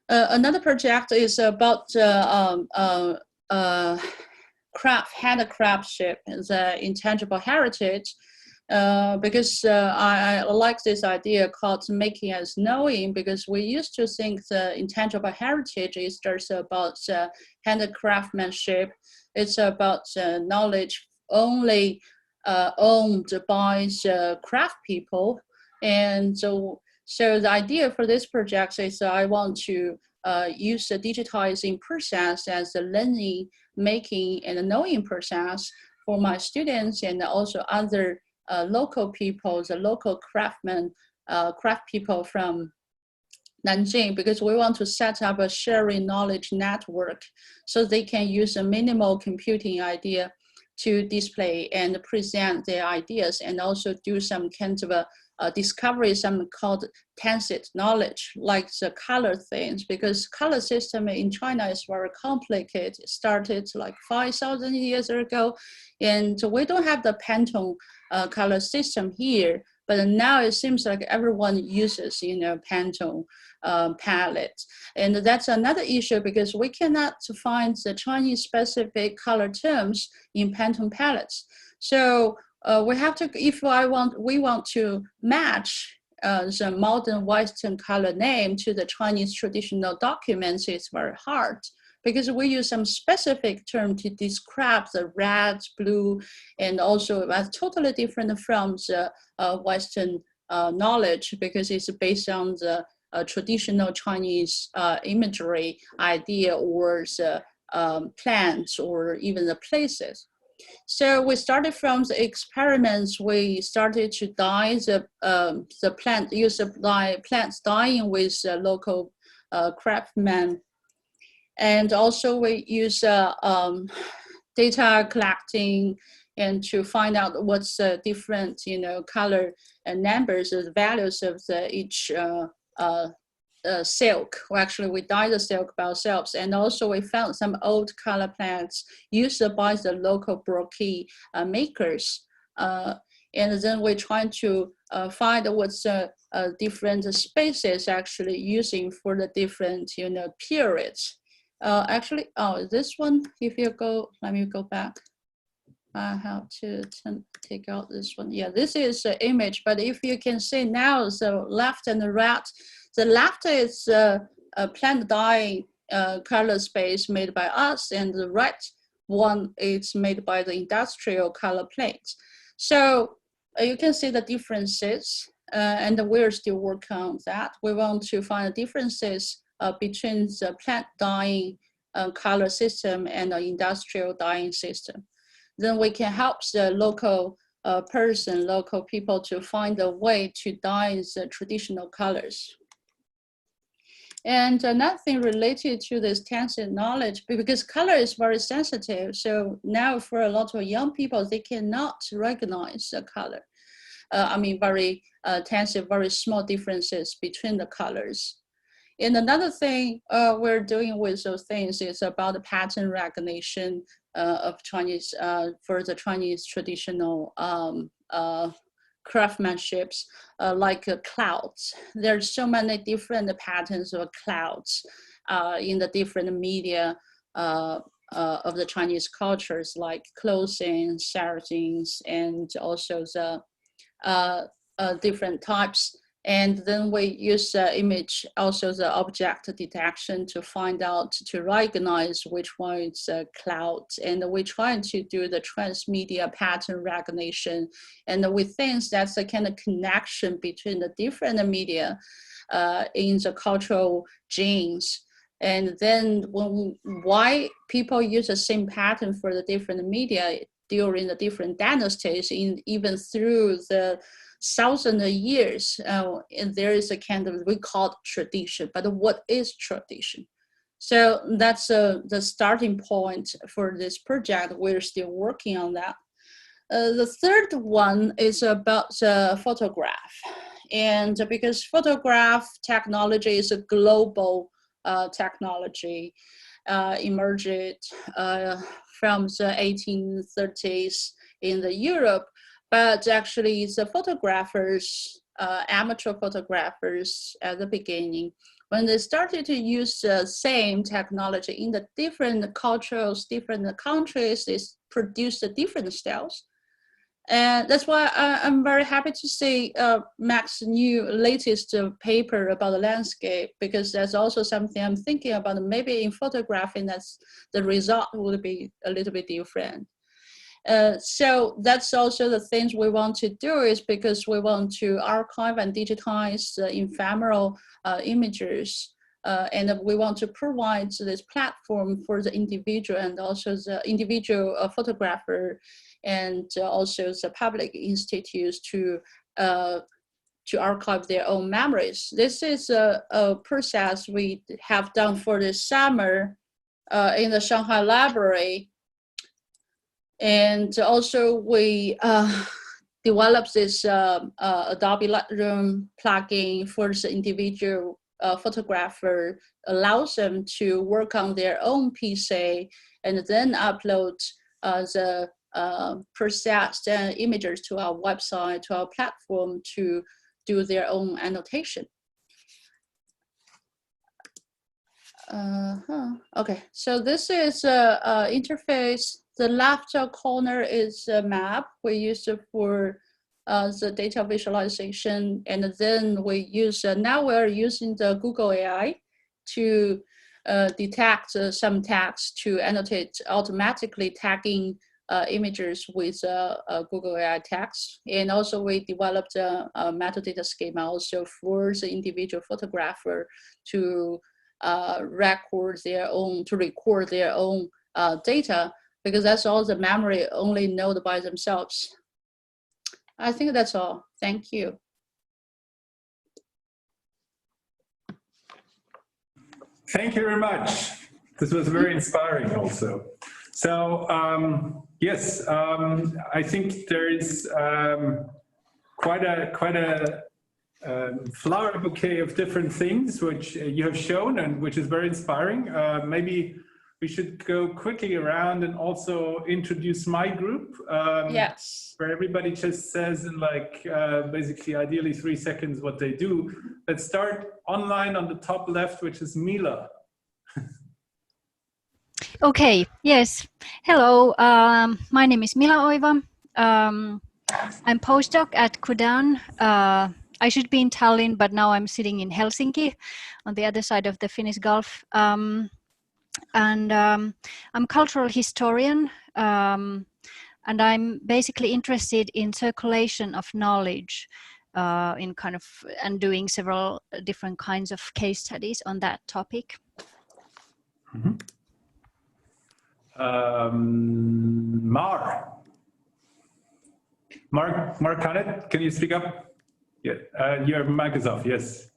Another project is about handicraftship, the intangible heritage. Because I like this idea called making as knowing, because we used to think the intangible heritage is just about handicraftsmanship. It's about knowledge only owned by the craft people. And so the idea for this project is I want to use the digitizing process as the learning, making, and knowing process for my students and also other local people, the local craftsmen, craft people from Nanjing, because we want to set up a sharing knowledge network so they can use a minimal computing idea to display and present their ideas, and also do some kind of a discovery, some called tacit knowledge, like the color things, because color system in China is very complicated. It started like 5,000 years ago, and we don't have the Pantone color system here, but now it seems like everyone uses, Pantone palette. And that's another issue, because we cannot find the Chinese specific color terms in Pantone palettes. So we have to, we want to match the modern Western color name to the Chinese traditional documents, it's very hard, because we use some specific term to describe the red, blue, and also that's totally different from the Western knowledge, because it's based on the traditional Chinese imagery idea, or the plants, or even the places. So we started from the experiments. We started to dye the plant, use the plants dyeing with local craftsmen. And also we use data collecting and to find out what's the different, color and numbers, the values of each silk. Well, actually, we dye the silk by ourselves. And also we found some old color plants used by the local brocade makers. And then we're trying to find what's the different spaces actually using for the different, periods. Actually, this one, if you go, let me go back. I have to take out this one. Yeah, this is the image, but if you can see now, the left and the right, the left is a plant dye color space made by us, and the right one is made by the industrial color plates. So you can see the differences, and we're still working on that. We want to find the differences between the plant dyeing color system and the industrial dyeing system. Then we can help the local local people to find a way to dye the traditional colors. And another thing related to this tacit knowledge, because color is very sensitive. So now for a lot of young people, they cannot recognize the color. Very tacit, very small differences between the colors. And another thing we're doing with those things is about the pattern recognition of Chinese, for the Chinese traditional craftsmanships, like clouds. There's so many different patterns of clouds in the different media of the Chinese cultures, like clothing, sarafans, and also the different types. And then we use the image, also the object detection, to find out, to recognize which one is a cloud. And we're trying to do the transmedia pattern recognition. And we think that's the kind of connection between the different media in the cultural genes. And then why people use the same pattern for the different media during the different dynasties, even through the thousands of years, and there is a kind of, we call it tradition, but what is tradition? So that's the starting point for this project. We're still working on that. The third one is about the photograph. And because photograph technology is a global technology, emerged from the 1830s in the Europe, but actually the photographers, amateur photographers at the beginning, when they started to use the same technology in the different cultures, different countries, they produced different styles. And that's why I'm very happy to see Max's new latest paper about the landscape, because that's also something I'm thinking about. Maybe in photographing, the result would be a little bit different. So that's also the things we want to do, is because we want to archive and digitize the ephemeral images. And we want to provide this platform for the individual and also the individual photographer and also the public institutes to archive their own memories. This is a process we have done for this summer in the Shanghai Library. And also we developed this Adobe Lightroom plugin for the individual photographer, allows them to work on their own PC and then upload the processed images to our website, to our platform, to do their own annotation. Okay, so this is interface. The left corner is a map we use for the data visualization, and then we use, now we're using the Google AI to detect some text to annotate, automatically tagging images with Google AI text. And also we developed a metadata schema also for the individual photographer to record their own data, because that's all the memory only node by themselves. I think that's all. Thank you. Thank you very much. This was very inspiring also. So yes, I think there is quite a flower bouquet of different things which you have shown and which is very inspiring. Maybe we should go quickly around and also introduce my group. Yes. Where everybody just says in like basically ideally 3 seconds what they do. Let's start online on the top left, which is Mila. Okay, yes. Hello, my name is Mila Oiva. I'm postdoc at CUDAN. I should be in Tallinn, but now I'm sitting in Helsinki on the other side of the Finnish Gulf. I'm cultural historian, and I'm basically interested in circulation of knowledge in kind of, and doing several different kinds of case studies on that topic. Mm-hmm. Mark Canet, can you speak up? Yeah, your mic is off, yes.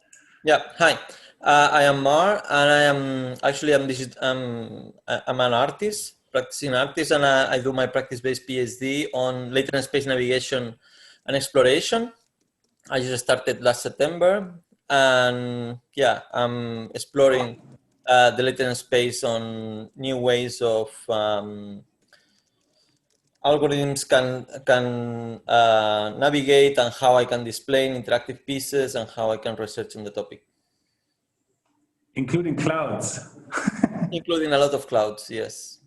Yeah, hi. I am Mar, and I am actually I'm an artist, practicing artist, and I do my practice-based PhD on latent space navigation and exploration. I just started last September, and yeah, I'm exploring the latent space on new ways of algorithms can navigate, and how I can display interactive pieces, and how I can research on the topic. Including clouds. Including a lot of clouds, yes.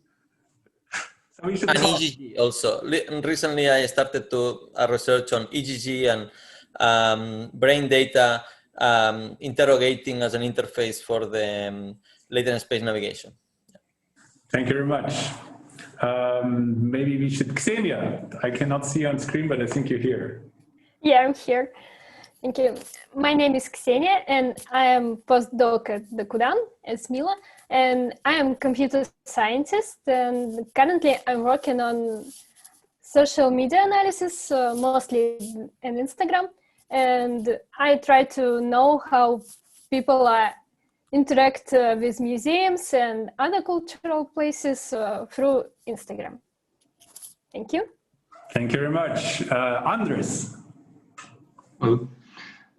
So we should and EGG also. Recently, I started to research on EGG and brain data interrogating as an interface for the latent space navigation. Thank you very much. Maybe we should, Ksenia, I cannot see you on screen, but I think you're here. Yeah, I'm here. Thank you. My name is Ksenia, and I am postdoc at the CUDAN, as Mila, and I am computer scientist, and currently I'm working on social media analysis, mostly on Instagram, and I try to know how people interact with museums and other cultural places through Instagram. Thank you. Thank you very much. Andres. Well,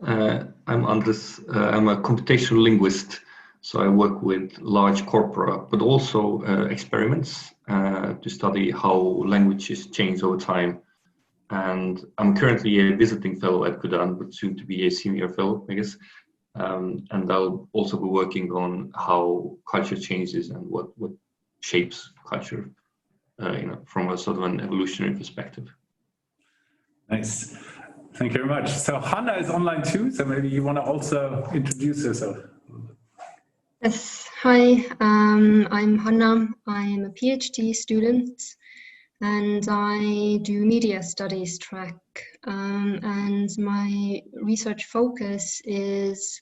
I'm Andres. I'm a computational linguist, so I work with large corpora, but also experiments to study how languages change over time. And I'm currently a visiting fellow at CUDAN, but soon to be a senior fellow, I guess. And I'll also be working on how culture changes and what shapes culture, from a sort of an evolutionary perspective. Nice. Thank you very much. So Hanna is online too, so maybe you want to also introduce yourself. Yes, hi, I'm Hanna. I'm a PhD student and I do media studies track. And my research focus is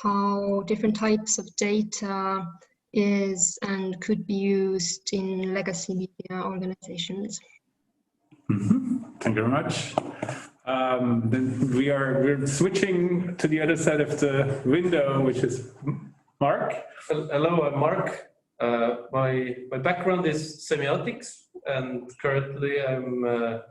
how different types of data is and could be used in legacy media organizations. Thank you very much. Then we're switching to the other side of the window, which is Mark. Hello, I'm Mark. My background is semiotics, and currently I'm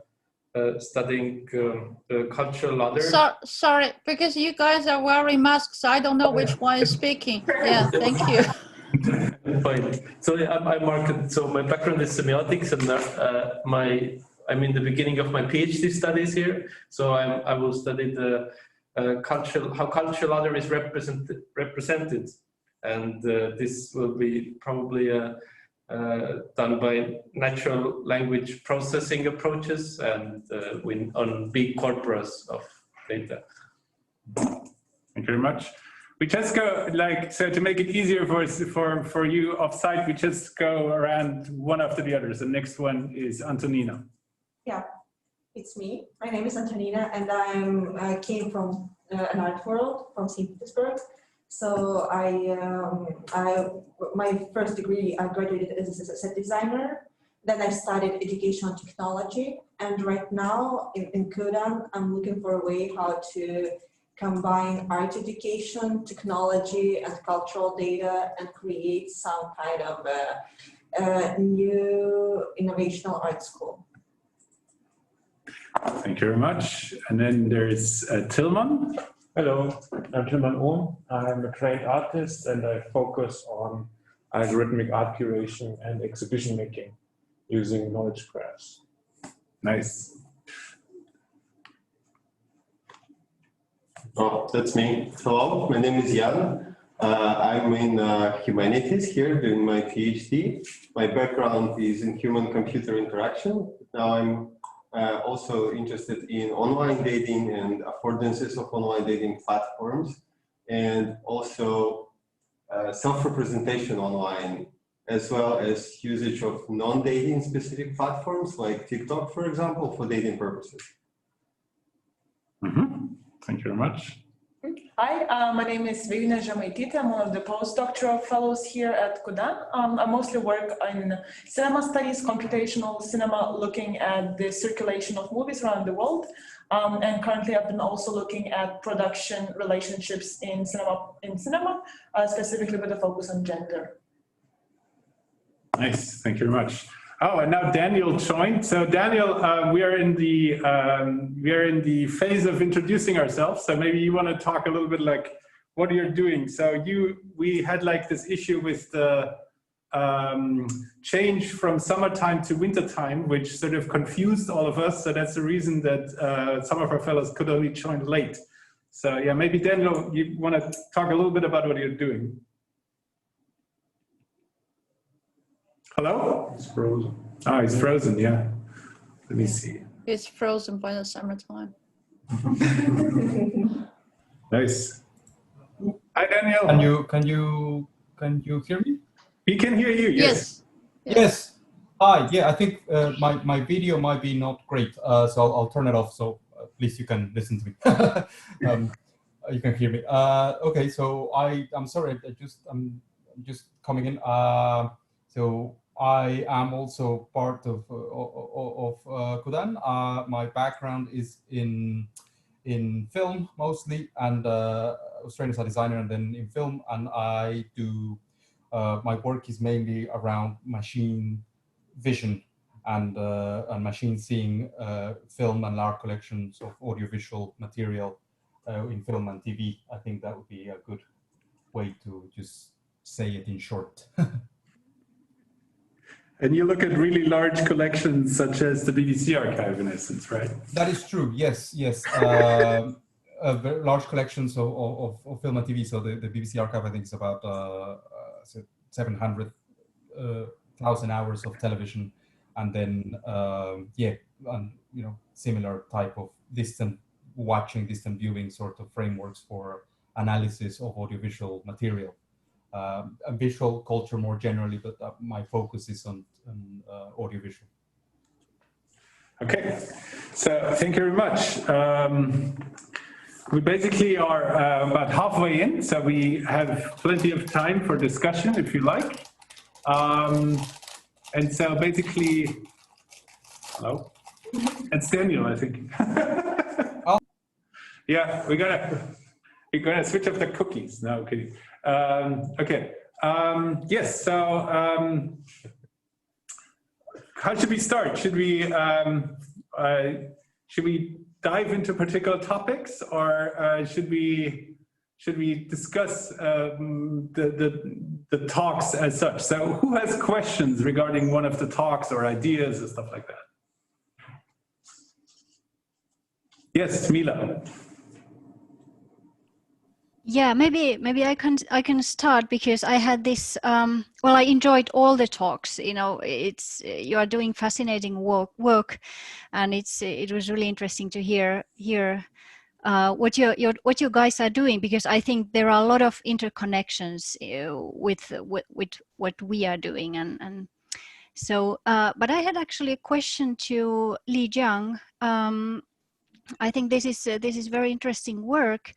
studying the cultural other. Sorry, because you guys are wearing masks, I don't know which one is speaking. Yeah, thank you. Fine. So I'm Mark. So my background is semiotics, and I'm in the beginning of my PhD studies here. So I will study the how cultural other is represented, and this will be probably done by natural language processing approaches and on big corpus of data. Thank you very much. We just go so to make it easier for you off-site, we just go around one after the other. So the next one is Antonina. Yeah, it's me. My name is Antonina, and I came from an art world from St. Petersburg. So my first degree, I graduated as a set designer. Then I studied education technology, and right now in CUDAN, I'm looking for a way how to combine art education, technology, and cultural data, and create some kind of a new innovational art school. Thank you very much. And then there's Tilman. Hello, I'm Tilman Ohm. I'm a trained artist and I focus on algorithmic art curation and exhibition making using knowledge graphs. Nice. Oh, that's me. Hello, my name is Jiang. I'm in Humanities here doing my PhD. My background is in human-computer interaction. Now I'm also interested in online dating and affordances of online dating platforms, and also self-representation online, as well as usage of non-dating specific platforms like TikTok, for example, for dating purposes. Thank you very much. Hi, my name is Verina Jamaitita. I'm one of the postdoctoral fellows here at CUDAN. I mostly work in cinema studies, computational cinema, looking at the circulation of movies around the world. And currently I've been also looking at production relationships in cinema, specifically with a focus on gender. Nice, thank you very much. Oh, and now Daniel joined. So Daniel, we are in the phase of introducing ourselves. So maybe you want to talk a little bit like what you're doing. So we had like this issue with the change from summertime to wintertime, which sort of confused all of us. So that's the reason that some of our fellows could only join late. So yeah, maybe Daniel, you want to talk a little bit about what you're doing. Hello? It's frozen. Oh, he's frozen, yeah. Let me see. It's frozen by the summertime. Nice. Hi, Daniel. Can you hear me? We can hear you, yes. Yes. Hi, yeah, I think my video might be not great, so I'll turn it off, so at least you can listen to me. You can hear me. Okay, so I'm sorry, I'm just coming in. So I am also part of CUDAN. My background is in film mostly, and I was trained as a designer and then in film, and I do my work is mainly around machine vision and machine seeing film and large collections of audiovisual material in film and TV. I think that would be a good way to just say it in short. And you look at really large collections such as the BBC archive, in essence, right? That is true. Yes, yes. Very large collections of film and TV. So the BBC archive, I think, is about 700,000 hours of television, and then similar type of distant viewing sort of frameworks for analysis of audiovisual material. And visual culture more generally, but my focus is on audiovisual. Okay, so thank you very much. We basically are about halfway in, so we have plenty of time for discussion if you like. And so basically, hello? It's Daniel, I think. Oh. Yeah, we're gonna switch off the cookies. No, okay. Okay. Yes. So, how should we start? Should we dive into particular topics, or should we discuss the talks as such? So, who has questions regarding one of the talks or ideas and stuff like that? Yes, Mila. Yeah, maybe I can start, because I had this. Well, I enjoyed all the talks. You know, you are doing fascinating work, and it was really interesting to hear what you guys are doing, because I think there are a lot of interconnections with what we are doing, and so. But I had actually a question to Jiang. I think this is very interesting work,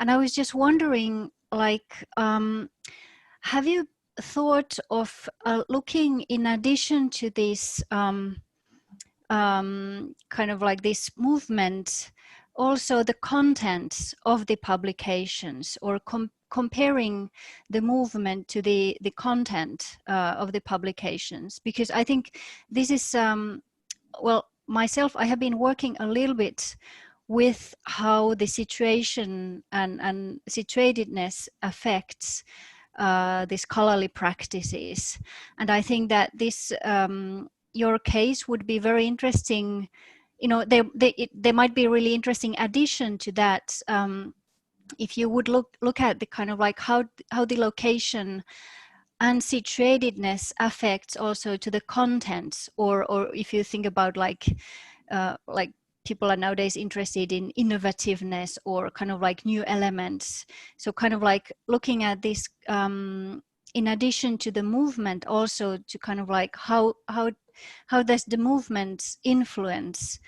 and I was just wondering, like, have you thought of looking, in addition to this kind of like this movement, also the contents of the publications, or comparing the movement to the content of the publications? Because I think this is well, myself, I have been working a little bit with how the situation and situatedness affects the scholarly practices, and I think that this your case would be very interesting. You know, there might be a really interesting addition to that, if you would look at the kind of like how the location and situatedness affects also to the contents, or if you think about like people are nowadays interested in innovativeness or kind of like new elements. So kind of like looking at this in addition to the movement, also to kind of like how does the movement influence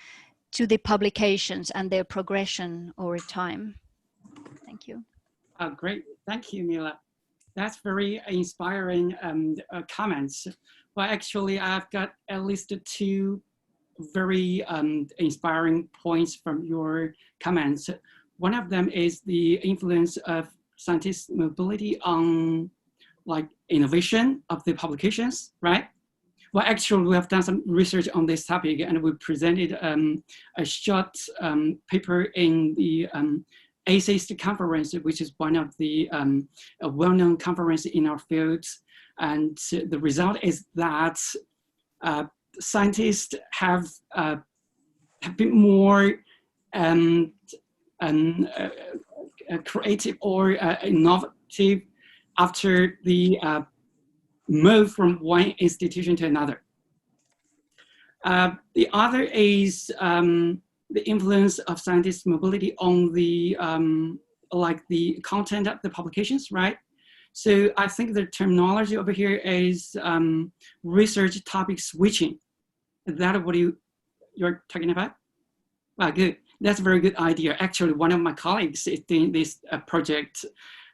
to the publications and their progression over time? Thank you. Great, thank you, Mila. That's very inspiring comments. Well, actually, I've got at least two very inspiring points from your comments. One of them is the influence of scientist mobility on like innovation of the publications, right? Well, actually, we have done some research on this topic, and we presented a short paper in the ACEST conference, which is one of the well-known conferences in our field. And the result is that scientists have been more creative or innovative after the move from one institution to another. The other is the influence of scientist mobility on the like the content of the publications, right? So I think the terminology over here is research topic switching. Is that what you're talking about? Well, good. That's a very good idea. Actually, one of my colleagues is doing this project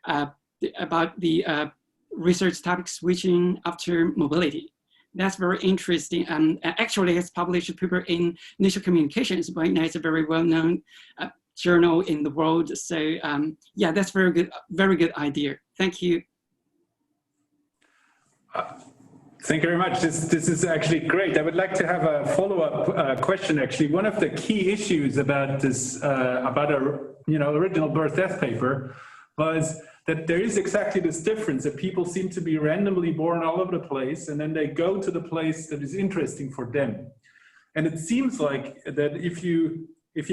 about the research topic switching after mobility. That's very interesting. Actually, it's published a paper in Nature Communications, but it's a very well-known journal in the world. So yeah, that's very good idea. Thank you. Thank you very much. This is actually great. I would like to have a follow-up question. Actually, one of the key issues about this, about a original birth-death paper, was that there is exactly this difference, that people seem to be randomly born all over the place, and then they go to the place that is interesting for them. And it seems like that if you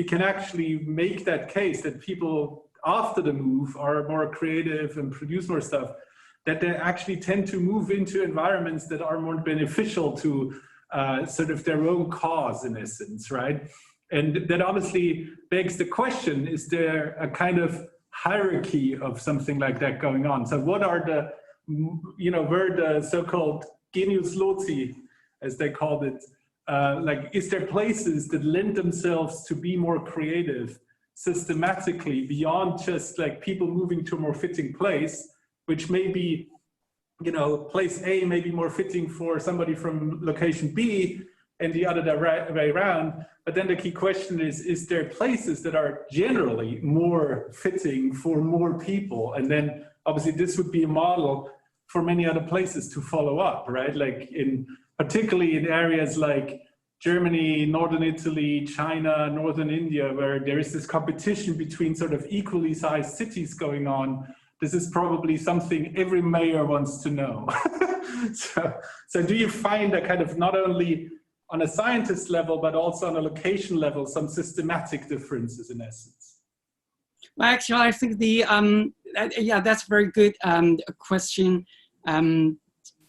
can actually make that case, that people after the move are more creative and produce more stuff, that they actually tend to move into environments that are more beneficial to sort of their own cause, in essence, right? And that obviously begs the question, is there a kind of hierarchy of something like that going on? So what are the, where the so-called genius loci, as they called it, like, is there places that lend themselves to be more creative systematically beyond just like people moving to a more fitting place, which may be, place A may be more fitting for somebody from location B and the other way around. But then the key question is there places that are generally more fitting for more people? And then obviously this would be a model for many other places to follow up, right? Like particularly in areas like Germany, Northern Italy, China, Northern India, where there is this competition between sort of equally sized cities going on. This is probably something every mayor wants to know. So do you find a kind of not only on a scientist level, but also on a location level, some systematic differences in essence? Well, actually, I think yeah, that's a very good question.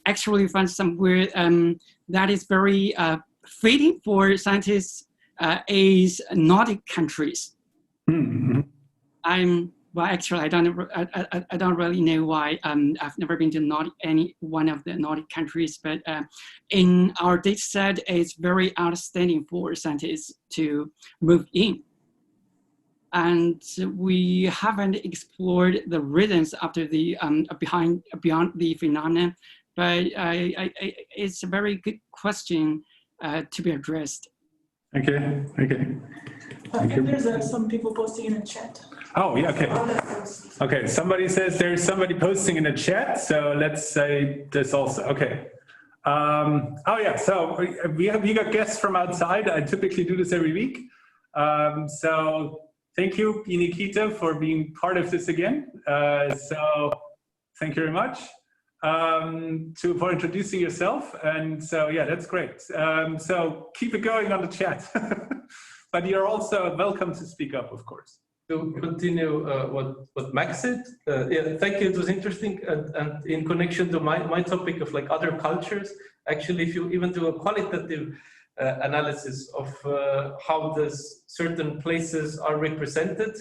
Actually, find somewhere that is very fitting for scientists is Nordic countries. Mm-hmm. Well, actually, I don't really know why. I've never been to any one of the Nordic countries, but in our data set, it's very outstanding for scientists to move in. And we haven't explored the reasons after the beyond the phenomenon, but it's a very good question to be addressed. Okay. I think there's some people posting in the chat. Oh, yeah, okay. Okay, somebody says there's somebody posting in the chat, so let's say this also. Okay. Oh, yeah, so we got guests from outside. I typically do this every week. So thank you, Nikita, for being part of this again. So thank you very much for introducing yourself. And so, yeah, that's great. So keep it going on the chat. But you're also welcome to speak up, of course. To continue what Max said, yeah, thank you. It was interesting, and in connection to my topic of like other cultures, actually, if you even do a qualitative analysis of how certain places are represented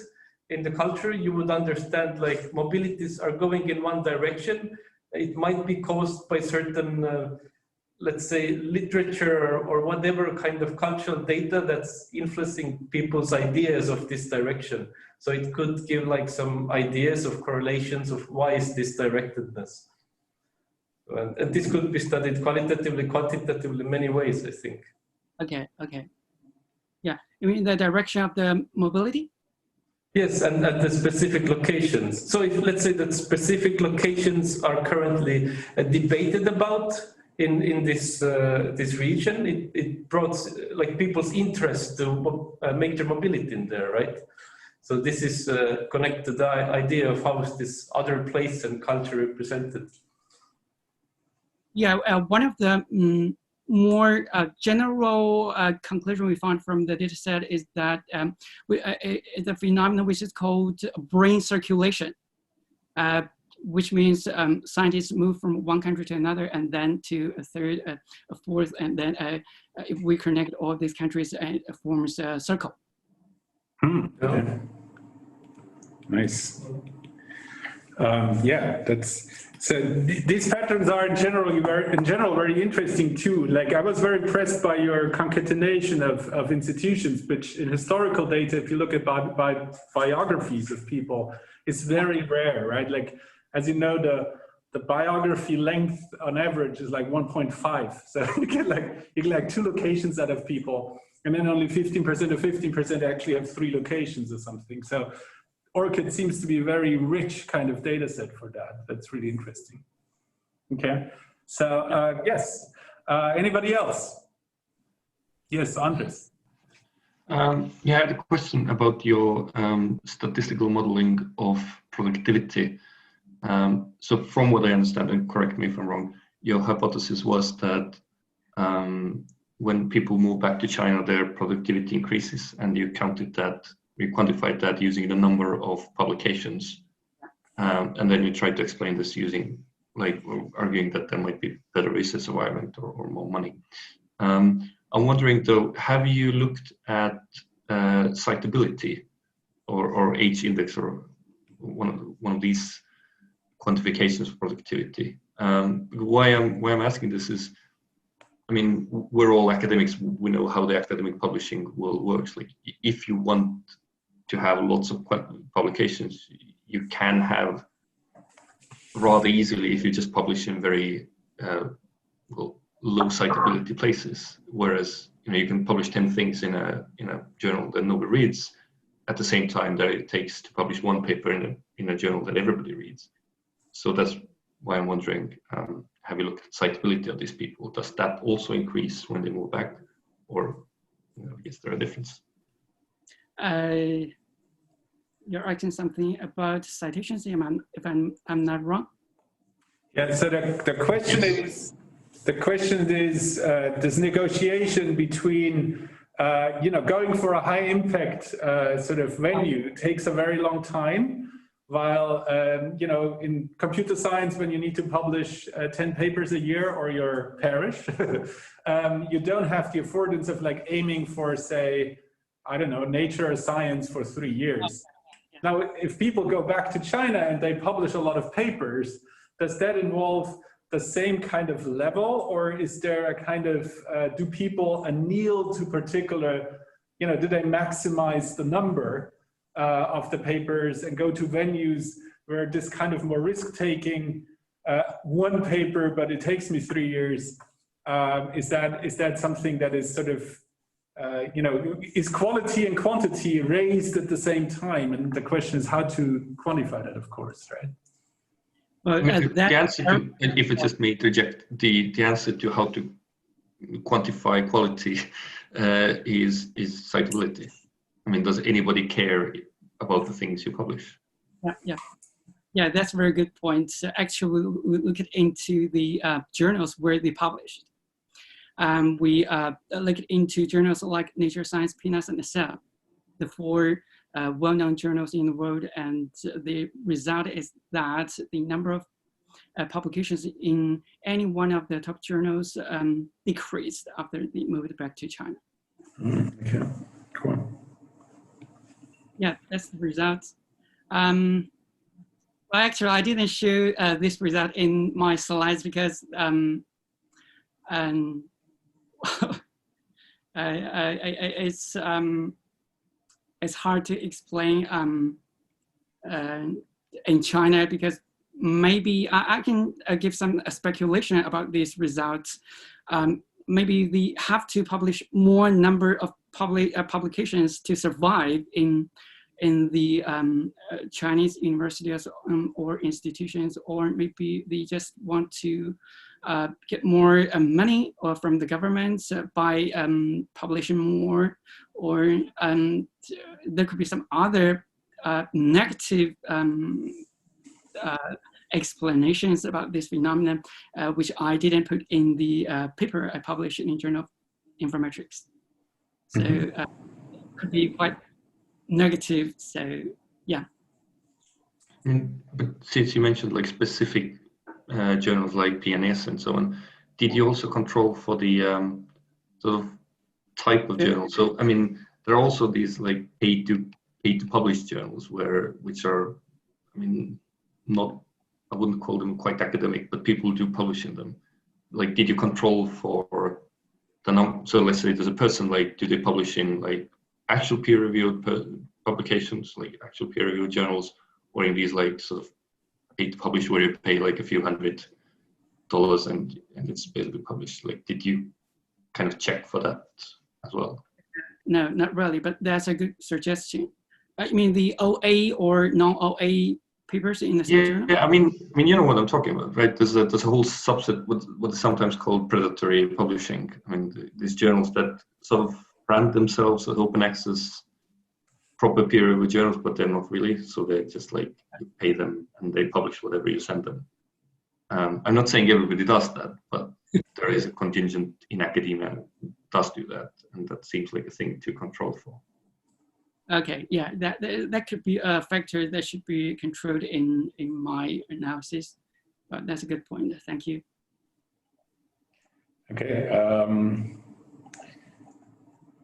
in the culture, you would understand like mobilities are going in one direction. It might be caused by certain let's say literature or whatever kind of cultural data that's influencing people's ideas of this direction. So it could give like some ideas of correlations of why is this directedness. And this could be studied qualitatively, quantitatively, in many ways, I think. Okay. Yeah, you mean the direction of the mobility? Yes, and at the specific locations. So if let's say that specific locations are currently debated about, in this this region, it brought like people's interest to make their mobility in there, right? So this is connected to the idea of how is this other place and culture represented. Yeah, one of the more general conclusion we found from the data set is that the phenomenon which is called brain circulation. Which means scientists move from one country to another and then to a third, a fourth, and then if we connect all these countries, it forms a circle. Okay. Nice. Yeah, so these patterns are in general very interesting too. Like I was very impressed by your concatenation of institutions, which in historical data, if you look at biographies of people, it's very rare, right? Like, as you know, the biography length on average is like 1.5. So you get like 2 locations out of people, and then only 15% or 15% actually have 3 locations or something. So ORCID seems to be a very rich kind of data set for that. That's really interesting. Okay, so yes, anybody else? Yes, Andres. Yeah, I had a question about your statistical modeling of productivity. So from what I understand, and correct me if I'm wrong, your hypothesis was that when people move back to China, their productivity increases, and you quantified that using the number of publications. And then you tried to explain this using, arguing that there might be better research environment or more money. I'm wondering though, have you looked at citability or H index or one of these quantifications of productivity? Why I'm asking this is, I mean, we're all academics. We know how the academic publishing world works. Like, if you want to have lots of publications, you can have rather easily if you just publish in very low citability places. Whereas, you can publish 10 things in a journal that nobody reads at the same time that it takes to publish one paper in a journal that everybody reads. So that's why I'm wondering, have you looked at citability of these people? Does that also increase when they move back, or is there a difference? You're asking something about citations, if I'm not wrong. Yeah. So the question is this negotiation between going for a high impact sort of venue takes a very long time. While, in computer science, when you need to publish 10 papers a year or you're perish, you don't have the affordance of aiming for, say, I don't know, Nature or Science for 3 years. Now, if people go back to China and they publish a lot of papers, does that involve the same kind of level, or is there a kind of, do people anneal to particular, do they maximize the number of the papers and go to venues where this kind of more risk-taking, one paper, but it takes me 3 years, is that something that is sort of, is quality and quantity raised at the same time? And the question is how to quantify that, of course, right? Well, the answer to, and if it's just me to reject, the answer to how to quantify quality is citability. I mean, does anybody care about the things you publish? Yeah, that's a very good point. So actually, we look into the journals where they published. We look into journals like Nature, Science, PNAS, and Cell, the 4 well-known journals in the world, and the result is that the number of publications in any one of the top journals decreased after they moved back to China. Okay, cool. Yeah, that's the result. Well, actually, I didn't show this result in my slides because it's hard to explain in China, because maybe I can give some speculation about these results. Maybe they have to publish more number of publications to survive in the Chinese universities or institutions, or maybe they just want to get more money from the government by publishing more, or there could be some other negative explanations about this phenomenon, which I didn't put in the paper I published in Journal of Informetrics. So it could be quite negative. So yeah. But since you mentioned specific journals like PNAS and so on, did you also control for the sort of type of journal? So I mean, there are also these paid to publish journals which are, I mean, not, I wouldn't call them quite academic, but people do publish in them. Did you control for the number? So let's say there's a person, do they publish in actual peer-reviewed publications, actual peer-reviewed journals, or in these sort of paid to publish where you pay a few $100 and it's basically published? Did you kind of check for that as well? No, not really, but that's a good suggestion. I mean, the OA or non-OA papers in the journal? Yeah, I mean, you know what I'm talking about, right? There's a whole subset, what is sometimes called predatory publishing. I mean, these journals that sort of brand themselves as open access, proper peer reviewed journals, but they're not really. So they're just like, you pay them and they publish whatever you send them. I'm not saying everybody does that, but there is a contingent in academia who does do that, and that seems like a thing to control for. Okay, yeah, that could be a factor that should be controlled in my analysis, but that's a good point. Thank you. Okay.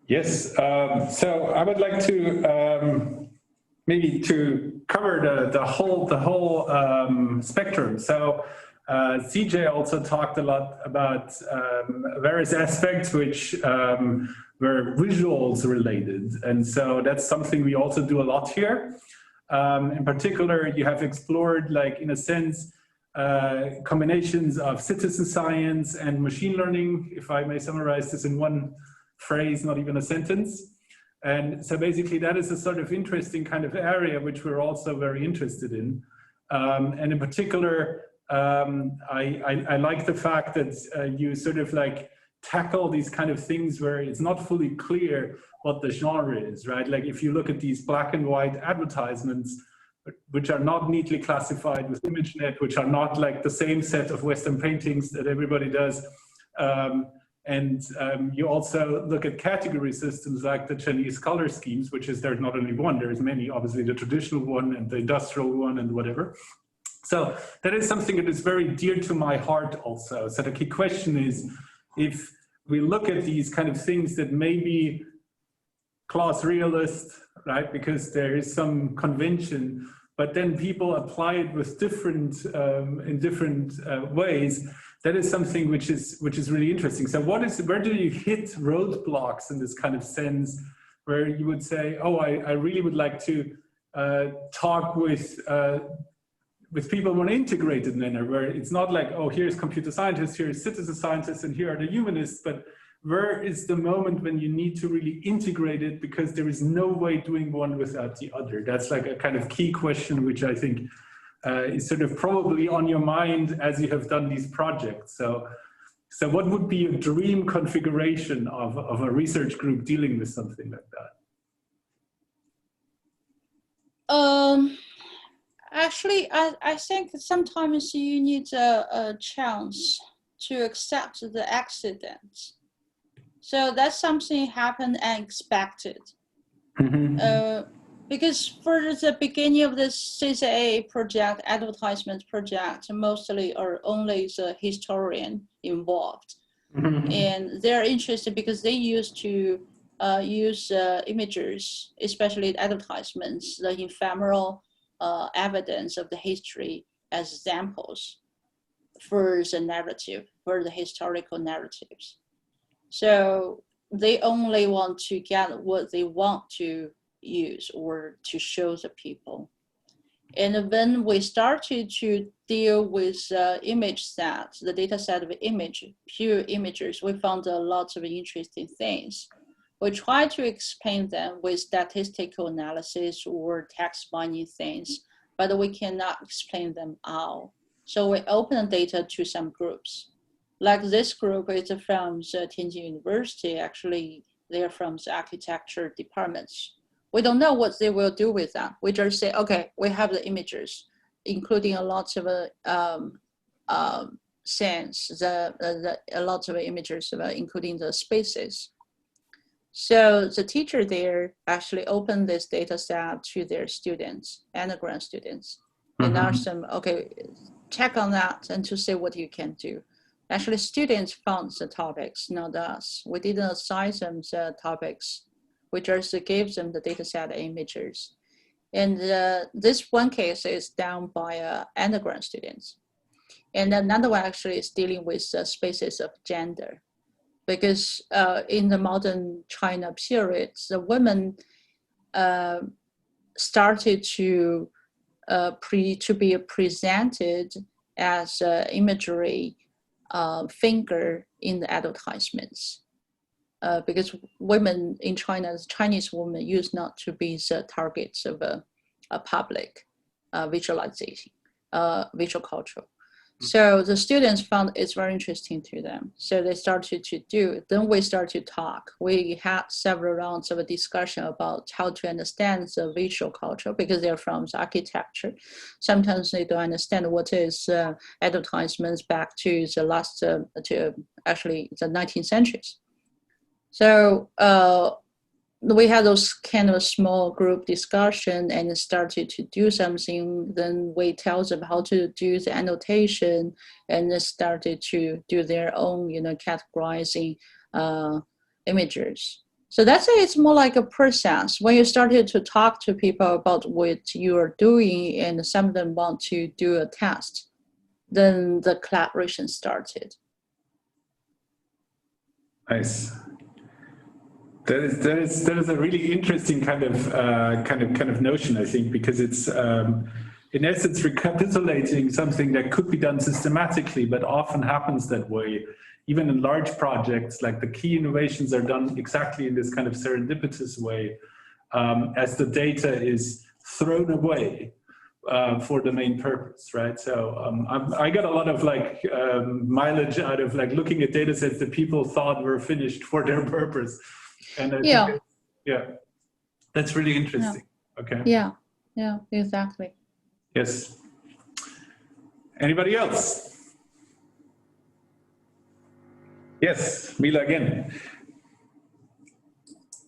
Yes. So I would like to maybe to cover the whole spectrum. So CJ also talked a lot about various aspects which were visuals related, and so that's something we also do a lot here. In particular, you have explored, like, in a sense, combinations of citizen science and machine learning, if I may summarize this in one phrase, not even a sentence. And so basically that is a sort of interesting kind of area which we're also very interested in. And in particular, I like the fact that you sort of like tackle these kind of things where it's not fully clear what the genre is, right? Like if you look at these black and white advertisements, which are not neatly classified with ImageNet, which are not like the same set of Western paintings that everybody does. You also look at category systems like the Chinese color schemes, which is, there's not only one, there's many, obviously the traditional one and the industrial one and whatever. So that is something that is very dear to my heart also. So the key question is, if we look at these kind of things that may be class realist, right, because there is some convention, but then people apply it with different, in different ways, that is something which is really interesting. So where do you hit roadblocks in this kind of sense, where you would say, oh, I really would like to talk with people in an integrated manner, where it's not like, oh, here's computer scientists, here's citizen scientists, and here are the humanists, but where is the moment when you need to really integrate it, because there is no way doing one without the other? That's like a kind of key question, which I think is sort of probably on your mind as you have done these projects. So what would be a dream configuration of a research group dealing with something like that? Actually, I think sometimes you need a chance to accept the accident. So that's something happened unexpected. Because for the beginning of this CCA project, advertisement project, mostly or only the historian involved. And they're interested because they used to use images, especially advertisements, the ephemeral evidence of the history as examples for the narrative, for the historical narratives. So they only want to get what they want to use or to show the people. And when we started to deal with image sets, the data set of pure images, we found a lot of interesting things. We try to explain them with statistical analysis or text binding things, but we cannot explain them all. So we open the data to some groups. Like this group is from the Tianjin University. Actually, they're from the architecture departments. We don't know what they will do with that. We just say, okay, we have the images, including a lot of scenes, a lot of images, including the spaces. So the teacher there actually opened this data set to their students, undergrad students, and asked them, okay, check on that and to see what you can do. Actually, students found the topics, not us. We didn't assign them the topics. We just gave them the data set images. And this one case is done by undergrad students. And another one actually is dealing with spaces of gender. Because in the modern China period, the women started to be presented as imagery finger in the advertisements. Because women in China, Chinese women used not to be the targets of a public visualization, visual culture. So the students found it's very interesting to them. So they started to do it. Then we started to talk. We had several rounds of a discussion about how to understand the visual culture because they're from the architecture. Sometimes they don't understand what is advertisements back to the last, to actually the 19th centuries. So we had those kind of small group discussion and started to do something. Then we tell them how to do the annotation and they started to do their own, categorizing images. So that's it. It's more like a process. When you started to talk to people about what you are doing and some of them want to do a test, then the collaboration started. Nice. That is a really interesting kind of notion, I think, because it's in essence recapitulating something that could be done systematically, but often happens that way. Even in large projects, like the key innovations are done exactly in this kind of serendipitous way, as the data is thrown away for the main purpose, right? So I got a lot of mileage out of looking at data sets that people thought were finished for their purpose. And I think that's really interesting. Yeah. Okay. Yeah, exactly. Yes. Anybody else? Yes, Mila again.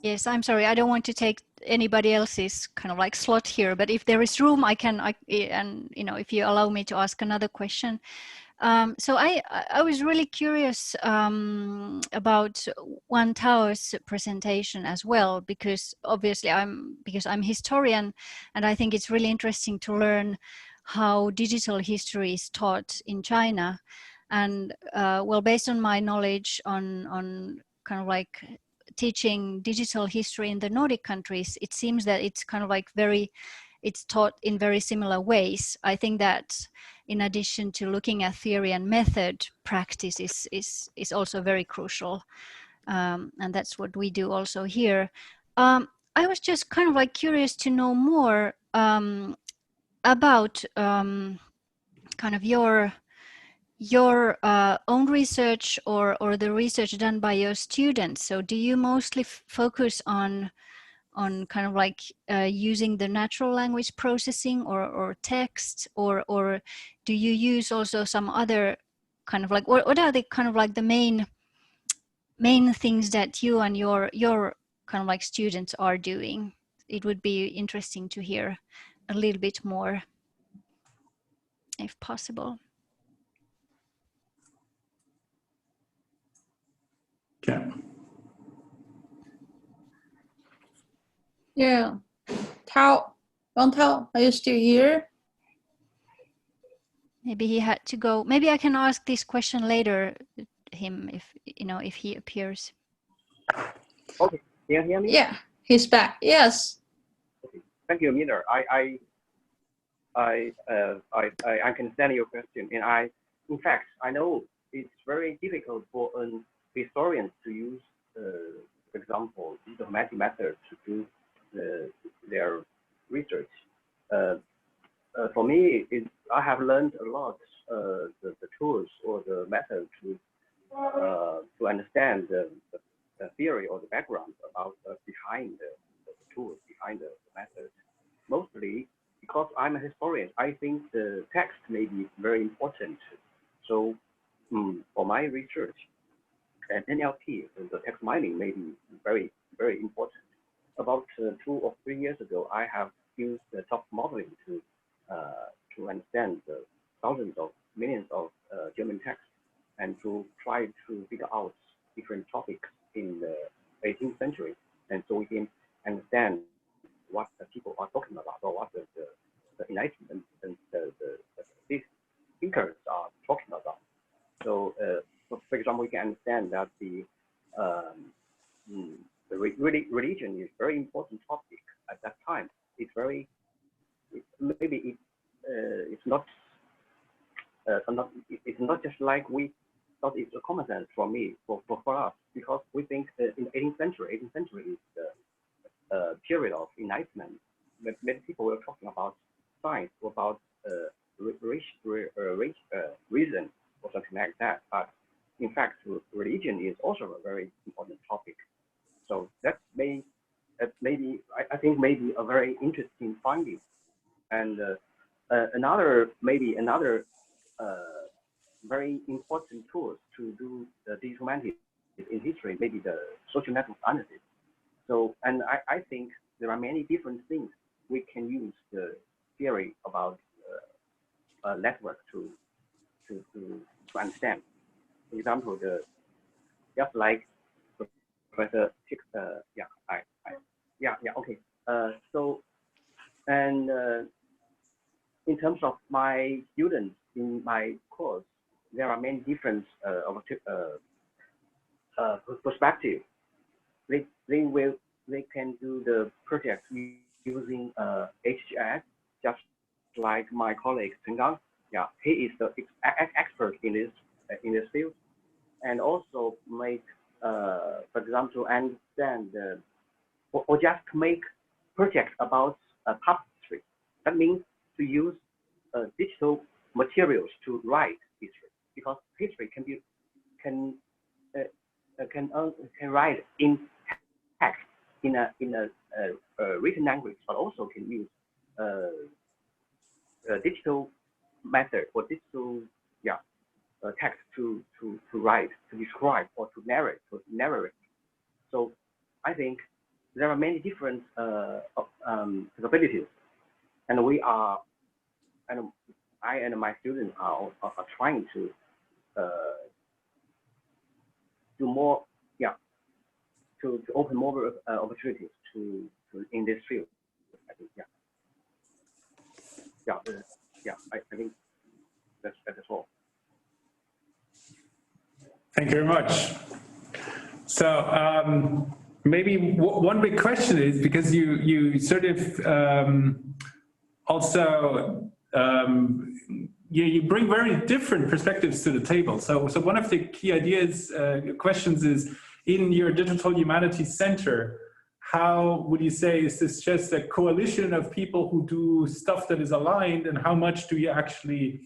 Yes, I'm sorry. I don't want to take anybody else's kind of slot here, but if there is room, and if you allow me to ask another question. So I was really curious about Wang Tao's presentation as well, because obviously I'm historian, and I think it's really interesting to learn how digital history is taught in China. And well, based on my knowledge on kind of teaching digital history in the Nordic countries, it seems that it's kind of it's taught in very similar ways. I think that in addition to looking at theory and method, practice is also very crucial. And that's what we do also here. I was just kind of curious to know more about kind of your own research or the research done by your students. So do you mostly focus on kind of using the natural language processing or text, or do you use also some other kind of what are the kind of the main things that you and your kind of students are doing? It would be interesting to hear a little bit more, if possible. Okay. Yeah. Wang Tao, are you still here? Maybe he had to go. Maybe I can ask this question later him if he appears. Okay, can you hear me? Yeah, he's back. Yes. Okay. Thank you, Miller. I understand your question, and in fact, I know it's very difficult for an historian to use, for example, the Humanities method to do their research. For me, I have learned a lot the tools or the method to understand the theory or the background about behind the tools, behind the method. Mostly because I'm a historian, I think the text may be very important. So for my research and NLP, the text mining may be very, very important. About 2 or 3 years ago, I have used the top modeling to understand the thousands of millions of German texts and to try to figure out different topics in the 18th century. And so we can understand what the people are talking about, or what the Enlightenment and these thinkers are talking about. So, for example, we can understand that the religion is a very important topic at that time. It's not just like we thought it's a common sense for us, because we think in the 18th century is the period of enlightenment. Many people were talking about science, about reason or something like that. But in fact, religion is also a very important topic. So that maybe I think maybe a very interesting finding. And another very important tool to do the humanities in history, maybe the social network analysis. So, and I think there are many different things we can use the theory about network to understand. For example, just like Professor okay. So, and in terms of my students in my course, there are many different perspectives. They can do the project using HGS, just like my colleague Chun Jin. Yeah, he is the expert in this field, and also make, for example, understand or just make projects about past history. That means to use digital materials to write history, because history can write in text in a written language, but also can use digital method or digital text to write, to describe, or to narrate. So I think there are many different capabilities, and we are, and I and my students are trying to do more, to open more opportunities to in this field. I think, I think that's all. Thank you very much. So maybe one big question is, because you sort of also you bring very different perspectives to the table. So one of the key ideas, questions is, in your Digital Humanities Center, how would you say, is this just a coalition of people who do stuff that is aligned, and how much do you actually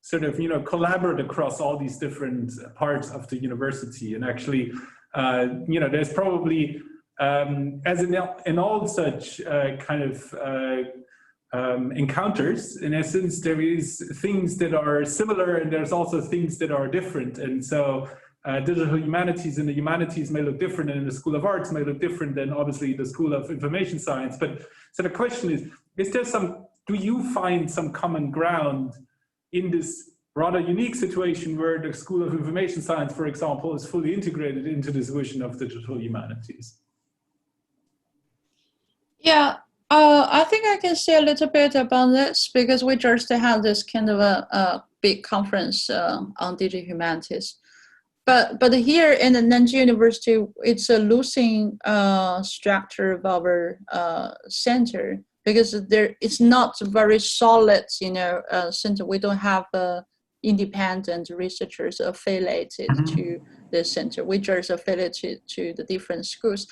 sort of, collaborate across all these different parts of the university? And actually, there's probably, as in all such kind of encounters, in essence, there is things that are similar, and there's also things that are different. And so digital humanities and the humanities may look different, and the School of Arts may look different than obviously the School of Information Science. But so the question is there do you find some common ground in this rather unique situation where the School of Information Science, for example, is fully integrated into this vision of digital humanities? Yeah, I think I can say a little bit about this, because we just had this kind of a big conference on digital humanities. But here in the Nanjing University, it's a losing structure of our center, because it's not very solid, center. We don't have independent researchers affiliated to the center. We just affiliated to the different schools.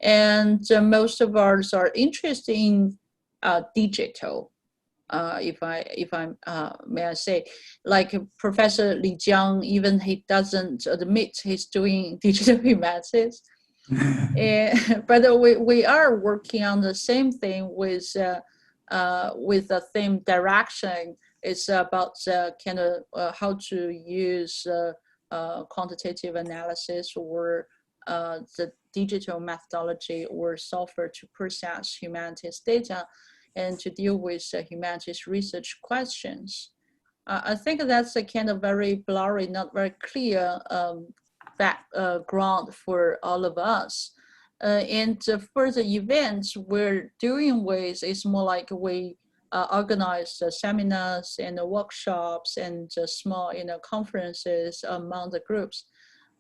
And most of ours are interested in digital. If I may I say, like Professor Jiang, even he doesn't admit he's doing digital humanities. But we are working on the same thing with the same direction. It's about kind of how to use quantitative analysis or the digital methodology or software to process humanities data and to deal with humanities research questions. I think that's a kind of very blurry, not very clear background for all of us. And for the events we're doing with, it's more like we organize seminars and workshops and small conferences among the groups.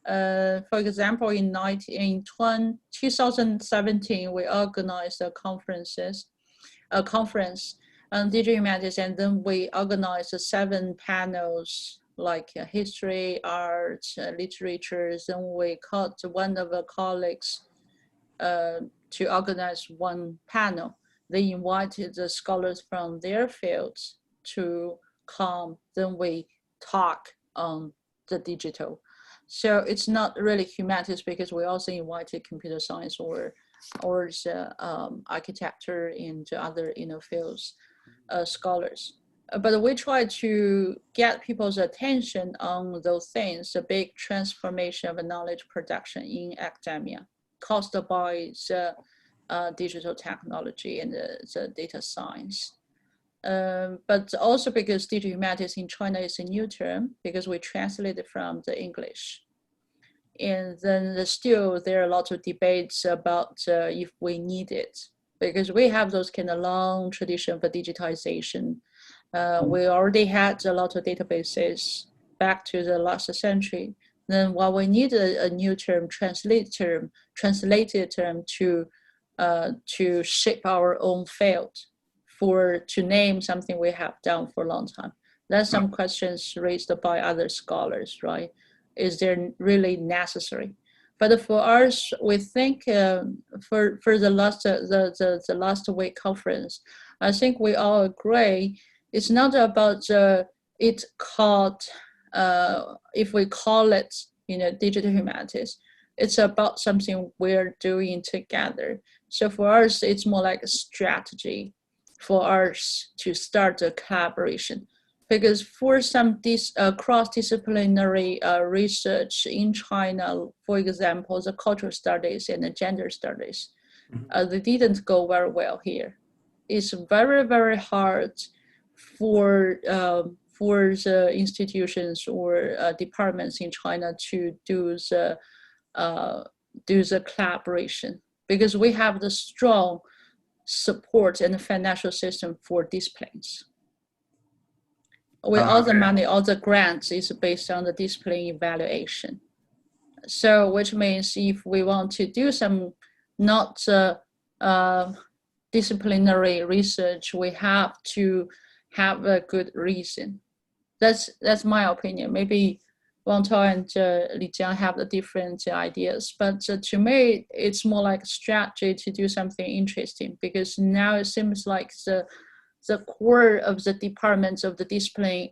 For example, in 2017, we organized a conference on digital humanities, and then we organized 7 panels like history, art, literature. Then we called one of the colleagues to organize one panel. They invited the scholars from their fields to calm than we talk on the digital. So it's not really humanities, because we also invited computer science or architecture and other fields scholars. But we try to get people's attention on those things, the big transformation of knowledge production in academia caused by the digital technology and the data science. But also because digital humanities in China is a new term, because we translated from the English. And then still there are lots of debates about if we need it, because we have those kind of long tradition for digitization. We already had a lot of databases back to the last century. Then what we need a new term, translated term to shape our own field, to name something we have done for a long time. There's some questions raised by other scholars, right? Is there really necessary? But for us, we think for the last week conference, I think we all agree it's not about it called, if we call it, digital humanities, it's about something we're doing together. So for us, it's more like a strategy for us to start a collaboration. Because for some cross-disciplinary research in China, for example, the cultural studies and the gender studies, they didn't go very well here. It's very, very hard for the institutions or departments in China to do the collaboration, because we have the strong support and the financial system for disciplines. With all the money, all the grants is based on the discipline evaluation. So which means if we want to do some not disciplinary research, we have to have a good reason. That's my opinion. Maybe Wang Tao and Li Jiang have the different ideas, but to me, it's more like a strategy to do something interesting, because now it seems like the core of the departments of the discipline,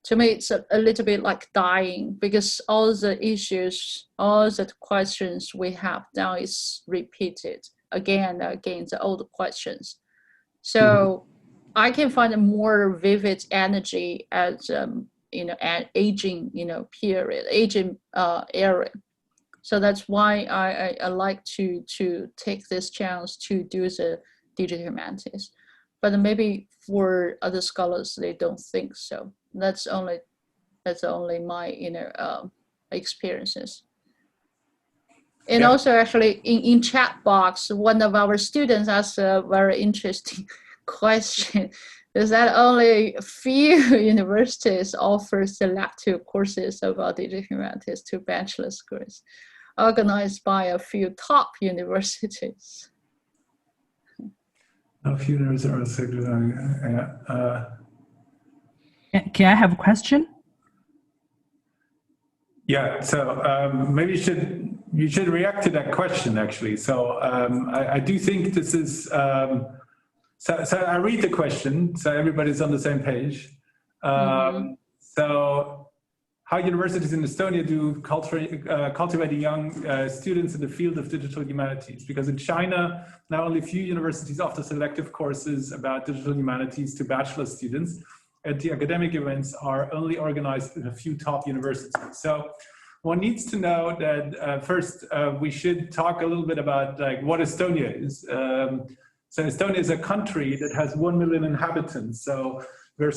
to me, it's a little bit like dying, because all the issues, all the questions we have now is repeated again and again, the old questions. So I can find a more vivid energy as an aging, period, aging era. So that's why I like to take this chance to do the digital humanities. But maybe for other scholars, they don't think so. That's only my experiences. And also, actually, in chat box, one of our students asked a very interesting question: is that only a few universities offer selective courses about digital humanities to bachelor's degrees, organized by a few top universities? A few universities Can I have a question? Yeah, so maybe you should react to that question, actually. So I do think this is, so I read the question, so everybody's on the same page. So how universities in Estonia do cultivating young students in the field of digital humanities? Because in China, now only a few universities offer selective courses about digital humanities to bachelor students, and the academic events are only organized in a few top universities. So one needs to know that first we should talk a little bit about what Estonia is. So Estonia is a country that has 1 million inhabitants. So we're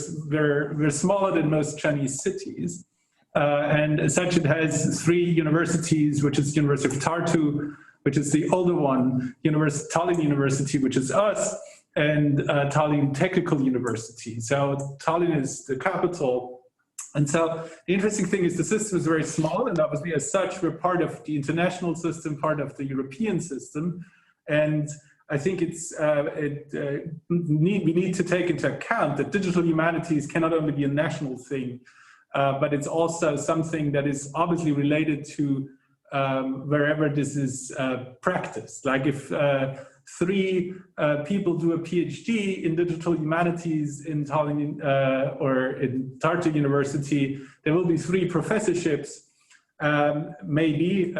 smaller than most Chinese cities. And as such, it has 3 universities, which is University of Tartu, which is the older one, Tallinn University, which is us, and Tallinn Technical University. So Tallinn is the capital. And so the interesting thing is the system is very small, and obviously as such, we're part of the international system, part of the European system. And I think we need to take into account that digital humanities cannot only be a national thing, but it's also something that is obviously related to wherever this is practiced. Like if 3 people do a PhD in digital humanities in Tallinn or in Tartu University, there will be 3 professorships, maybe,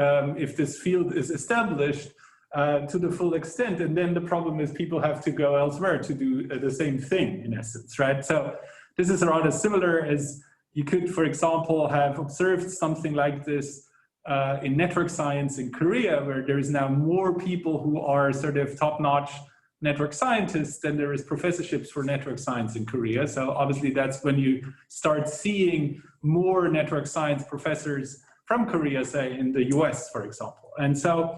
if this field is established to the full extent. And then the problem is people have to go elsewhere to do the same thing, in essence, right? So this is rather similar as you could, for example, have observed something like this in network science in Korea, where there is now more people who are sort of top-notch network scientists than there is professorships for network science in Korea. So obviously that's when you start seeing more network science professors from Korea, say in the US, for example. And so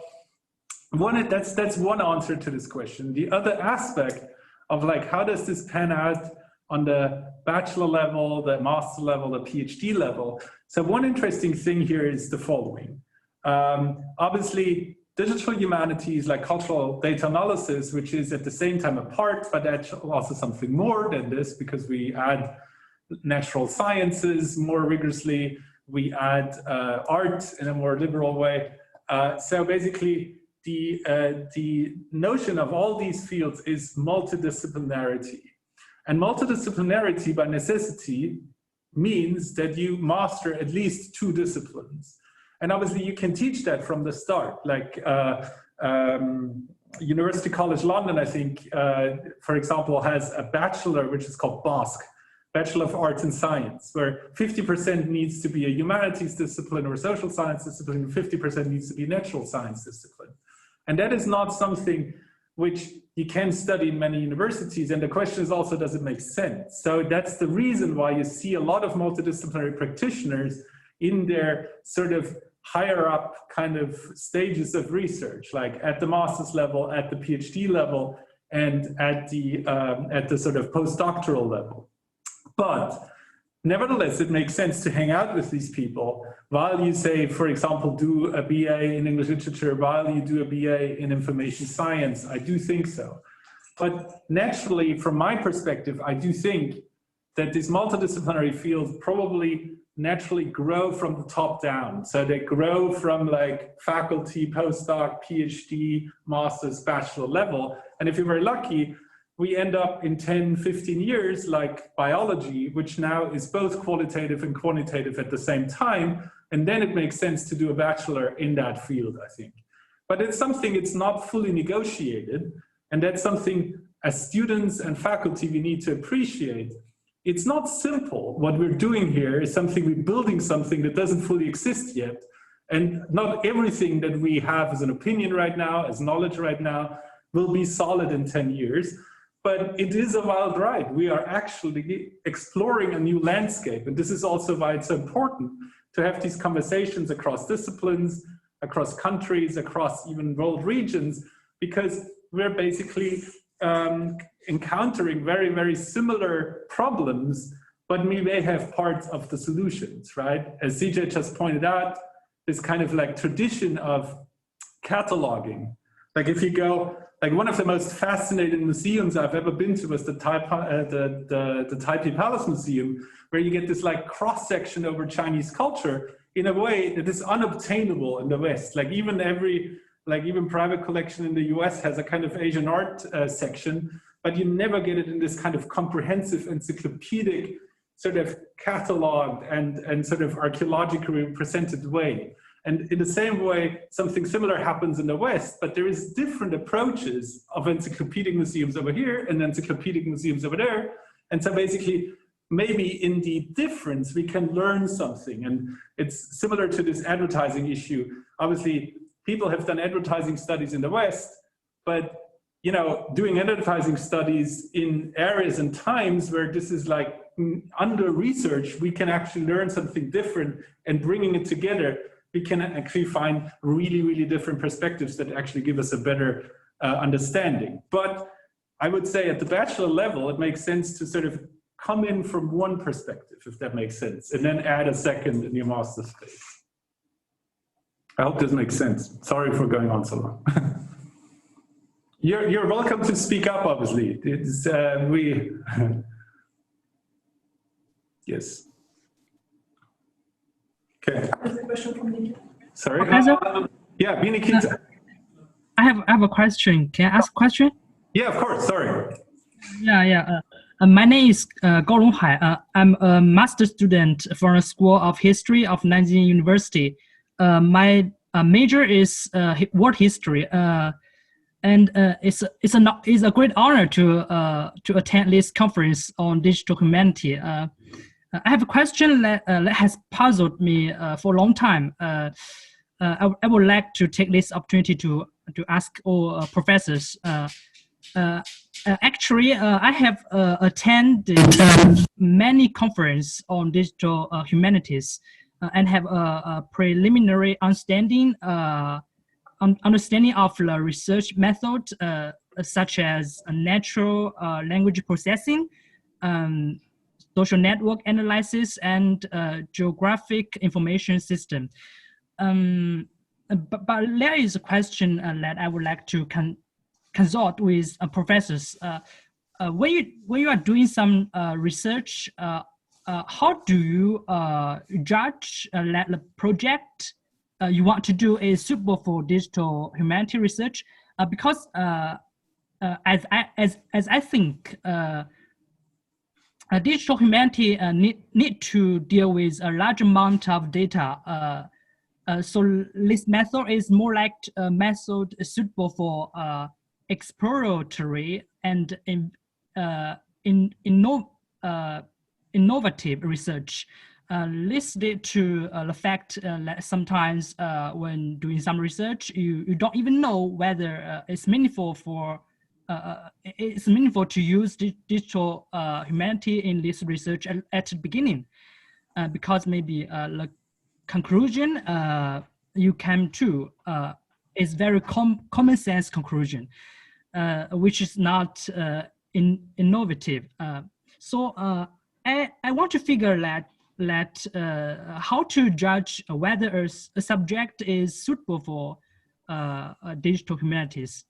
that's one answer to this question. The other aspect of like, how does this pan out on the bachelor level, the master level, the PhD level? So one interesting thing here is the following. Obviously, digital humanities like cultural data analysis, which is at the same time a part, but that's also something more than this, because we add natural sciences more rigorously, we add art in a more liberal way. So basically, the notion of all these fields is multidisciplinarity. And multidisciplinarity by necessity means that you master at least 2 disciplines. And obviously you can teach that from the start. Like University College London, I think, for example, has a bachelor, which is called BASC, Bachelor of Arts and Science, where 50% needs to be a humanities discipline or social science discipline, and 50% needs to be natural science discipline. And that is not something which you can study in many universities. And the question is also, does it make sense? So that's the reason why you see a lot of multidisciplinary practitioners in their sort of higher up kind of stages of research, like at the master's level, at the PhD level, and at the sort of postdoctoral level. But nevertheless, it makes sense to hang out with these people while you say, for example, do a BA in English literature, while you do a BA in information science. I do think so. But naturally, from my perspective, I do think that these multidisciplinary fields probably naturally grow from the top down. So they grow from like faculty, postdoc, PhD, master's, bachelor level. And if you're very lucky, we end up in 10, 15 years like biology, which now is both qualitative and quantitative at the same time. And then it makes sense to do a bachelor in that field, I think. But it's something, it's not fully negotiated. And that's something as students and faculty we need to appreciate. It's not simple. What we're doing here is something, we're building something that doesn't fully exist yet. And not everything that we have as an opinion right now, as knowledge right now, will be solid in 10 years. But it is a wild ride. We are actually exploring a new landscape. And this is also why it's so important to have these conversations across disciplines, across countries, across even world regions, because we're basically encountering very, very similar problems, but we may have parts of the solutions, right? As CJ just pointed out, this kind of like tradition of cataloging. Like if you go, like one of the most fascinating museums I've ever been to was the Taipei Palace Museum, where you get this like cross-section over Chinese culture in a way that is unobtainable in the West. Like even private collection in the US has a kind of Asian art section, but you never get it in this kind of comprehensive encyclopedic sort of cataloged and sort of archaeologically presented way. And in the same way, something similar happens in the West, but there is different approaches of encyclopedic museums over here and encyclopedic museums over there. And so basically, maybe in the difference, we can learn something. And it's similar to this advertising issue. Obviously, people have done advertising studies in the West, but you know, doing advertising studies in areas and times where this is like under research, we can actually learn something different, and bringing it together, we can actually find really, really different perspectives that actually give us a better understanding. But I would say at the bachelor level, it makes sense to sort of come in from one perspective, if that makes sense, and then add a second in your master's phase. I hope this makes sense. Sorry for going on so long. You're welcome to speak up, obviously. It's, yes. Okay. There's a question from Nikita. Sorry? Yeah, Nikita. I have a question. Can I ask a question? Yeah, of course. Sorry. Yeah. My name is Gao Longhai. I'm a master student from the School of History of Nanjing University. My major is world history, and it's a great honor to attend this conference on digital humanity. I have a question that has puzzled me for a long time. I would like to take this opportunity to ask all professors. Actually, I have attended many conferences on digital humanities and have a preliminary understanding of the research method, such as natural language processing, social network analysis, and geographic information system. But there is a question that I would like to consult with professors. When you are doing some research, how do you judge that the project you want to do is suitable for digital humanity research? Because as I think, digital humanity need to deal with a large amount of data. So this method is more like a method suitable for exploratory and innovative research. This leads to the fact that sometimes when doing some research, you don't even know whether it's meaningful to use digital humanity in this research at the beginning, because maybe the conclusion you came to is very common sense conclusion, which is not innovative. So I want to figure that how to judge whether a subject is suitable for digital humanities.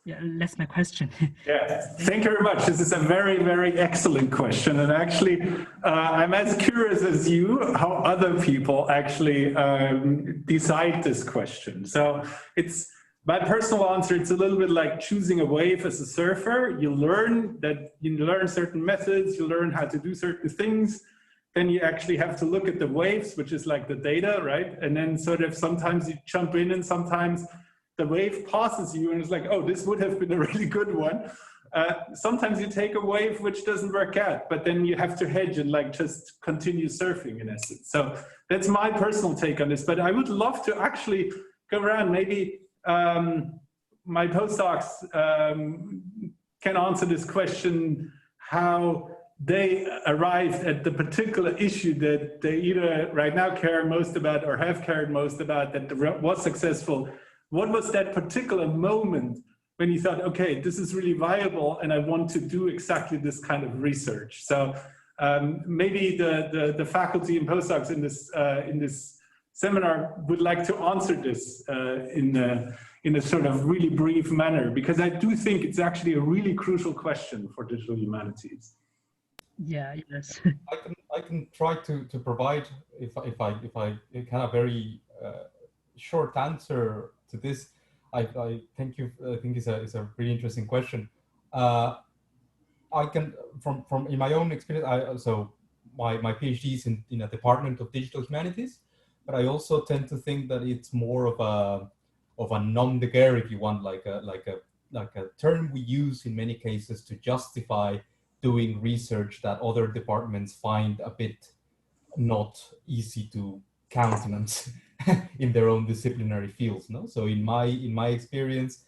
Yeah, that's my question. Yeah, thank you very much. This is a very, very excellent question. And actually, I'm as curious as you how other people actually decide this question. So it's my personal answer. It's a little bit like choosing a wave as a surfer. You learn certain methods, you learn how to do certain things. Then you actually have to look at the waves, which is like the data, right? And then sort of sometimes you jump in and sometimes the wave passes you and it's like, oh, this would have been a really good one. Sometimes you take a wave which doesn't work out, but then you have to hedge and like just continue surfing in essence. So that's my personal take on this, but I would love to actually go around. Maybe my postdocs can answer this question, how they arrived at the particular issue that they either right now care most about or have cared most about that was successful. What was that particular moment when you thought, okay, this is really viable and I want to do exactly this kind of research? So maybe the faculty and postdocs in this seminar would like to answer this in a sort of really brief manner, because I do think it's actually a really crucial question for digital humanities. Yeah, yes. I can try to provide, if I kind of very short answer to this. I thank you. I think it's a really interesting question. I can from in my own experience. So my PhD is in a department of digital humanities, but I also tend to think that it's more of a nom de guerre, if you want, like a term we use in many cases to justify doing research that other departments find a bit not easy to countenance in their own disciplinary fields. No, so in my experience,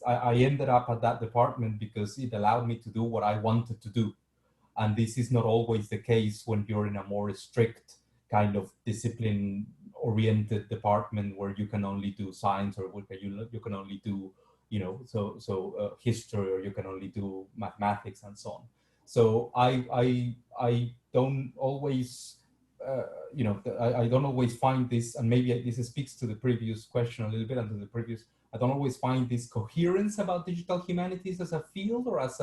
I ended up at that department because it allowed me to do what I wanted to do, and this is not always the case when you're in a more strict kind of discipline-oriented department where you can only do science, or where you can only do history, or you can only do mathematics and so on. So I don't always. I don't always find this, and maybe this speaks to the previous question a little bit, and to the previous. I don't always find this coherence about digital humanities as a field, or as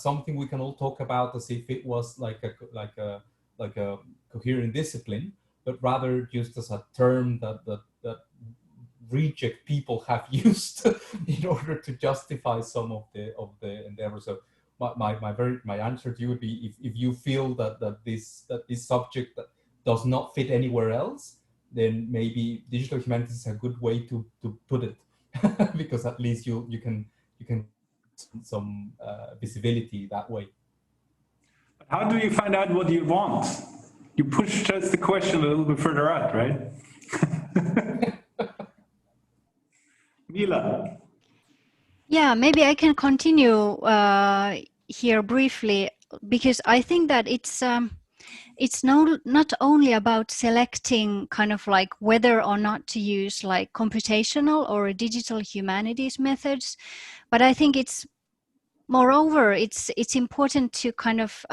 something we can all talk about as if it was like a coherent discipline, but rather just as a term that reject people have used in order to justify some of the endeavors. So my answer to you would be, if you feel that this subject that does not fit anywhere else, then maybe digital humanities is a good way to put it, because at least you can some visibility that way. How do you find out what you want? You push just the question a little bit further out, right? Mila. Yeah, maybe I can continue here briefly, because I think that it's not only about selecting kind of like whether or not to use like computational or digital humanities methods, but I think it's moreover it's important to kind of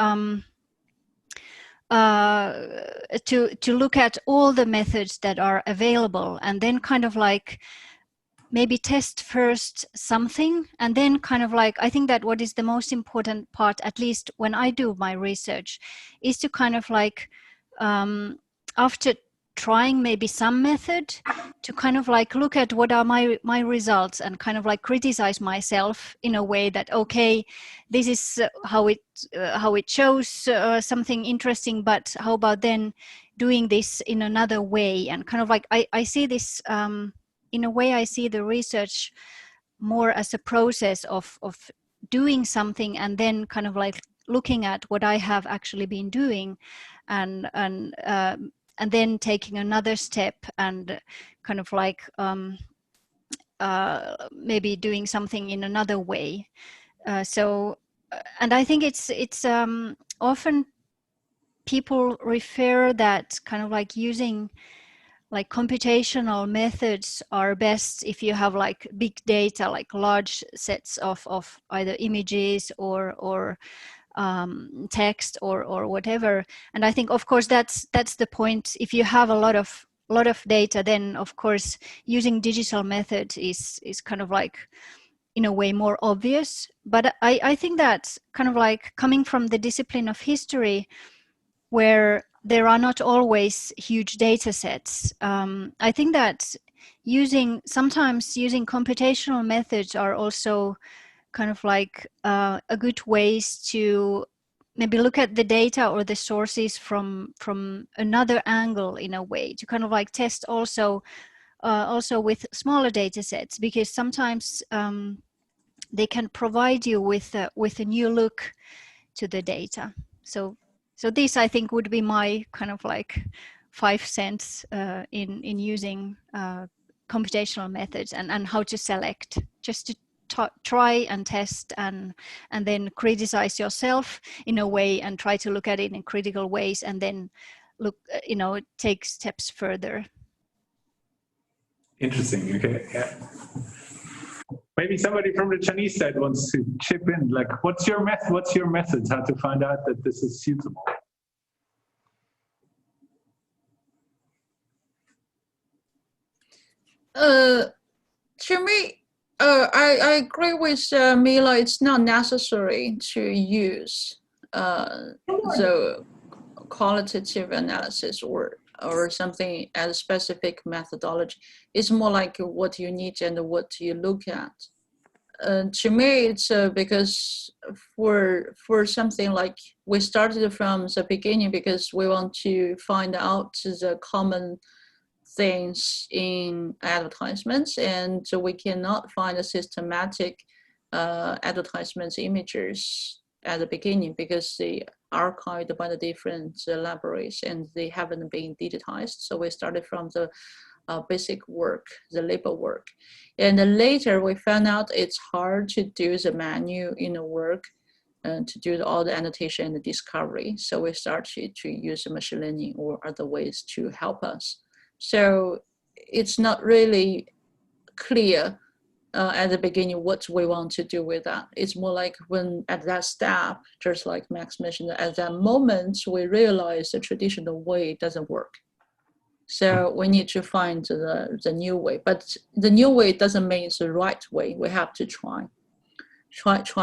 to look at all the methods that are available, and then kind of like maybe test first something, and then kind of like, I think that what is the most important part, at least when I do my research, is to kind of like after trying maybe some method, to kind of like look at what are my results, and kind of like criticize myself in a way that, okay, this is how it shows something interesting, but how about then doing this in another way? And kind of like I see this in a way, I see the research more as a process of doing something, and then kind of like looking at what I have actually been doing, and then taking another step, and kind of like maybe doing something in another way. And I think it's often people refer that kind of like using like computational methods are best if you have like big data, like large sets of either images or text or whatever. And I think, of course, that's the point. If you have a lot of data, then of course using digital method is kind of like in a way more obvious. But I think that kind of like coming from the discipline of history, where there are not always huge data sets, I think that sometimes using computational methods are also kind of like a good ways to maybe look at the data or the sources from another angle, in a way, to kind of like test also with smaller data sets, because sometimes they can provide you with a new look to the data. So this, I think, would be my kind of like 5 cents in using computational methods, and how to select, just to try and test and then criticize yourself in a way, and try to look at it in critical ways, and then look, take steps further. Interesting. Okay. Yeah. Maybe somebody from the Chinese side wants to chip in. Like, what's your methods? How to find out that this is suitable? To me, I agree with Mila. It's not necessary to use the qualitative analysis or something as a specific methodology. It's more like what you need and what you look at. To me, it's because for something like, we started from the beginning because we want to find out the common things in advertisements, and so we cannot find a systematic advertisements images at the beginning, because they are archived by the different libraries and they haven't been digitized. So we started from the basic work, the label work. And then later we found out it's hard to do the manual work and to do all the annotation and the discovery. So we started to use machine learning or other ways to help us. So it's not really clear at the beginning what we want to do with that. It's more like when at that step, just like Max mentioned, at that moment we realize the traditional way doesn't work. So we need to find the new way. But the new way doesn't mean it's the right way. We have to try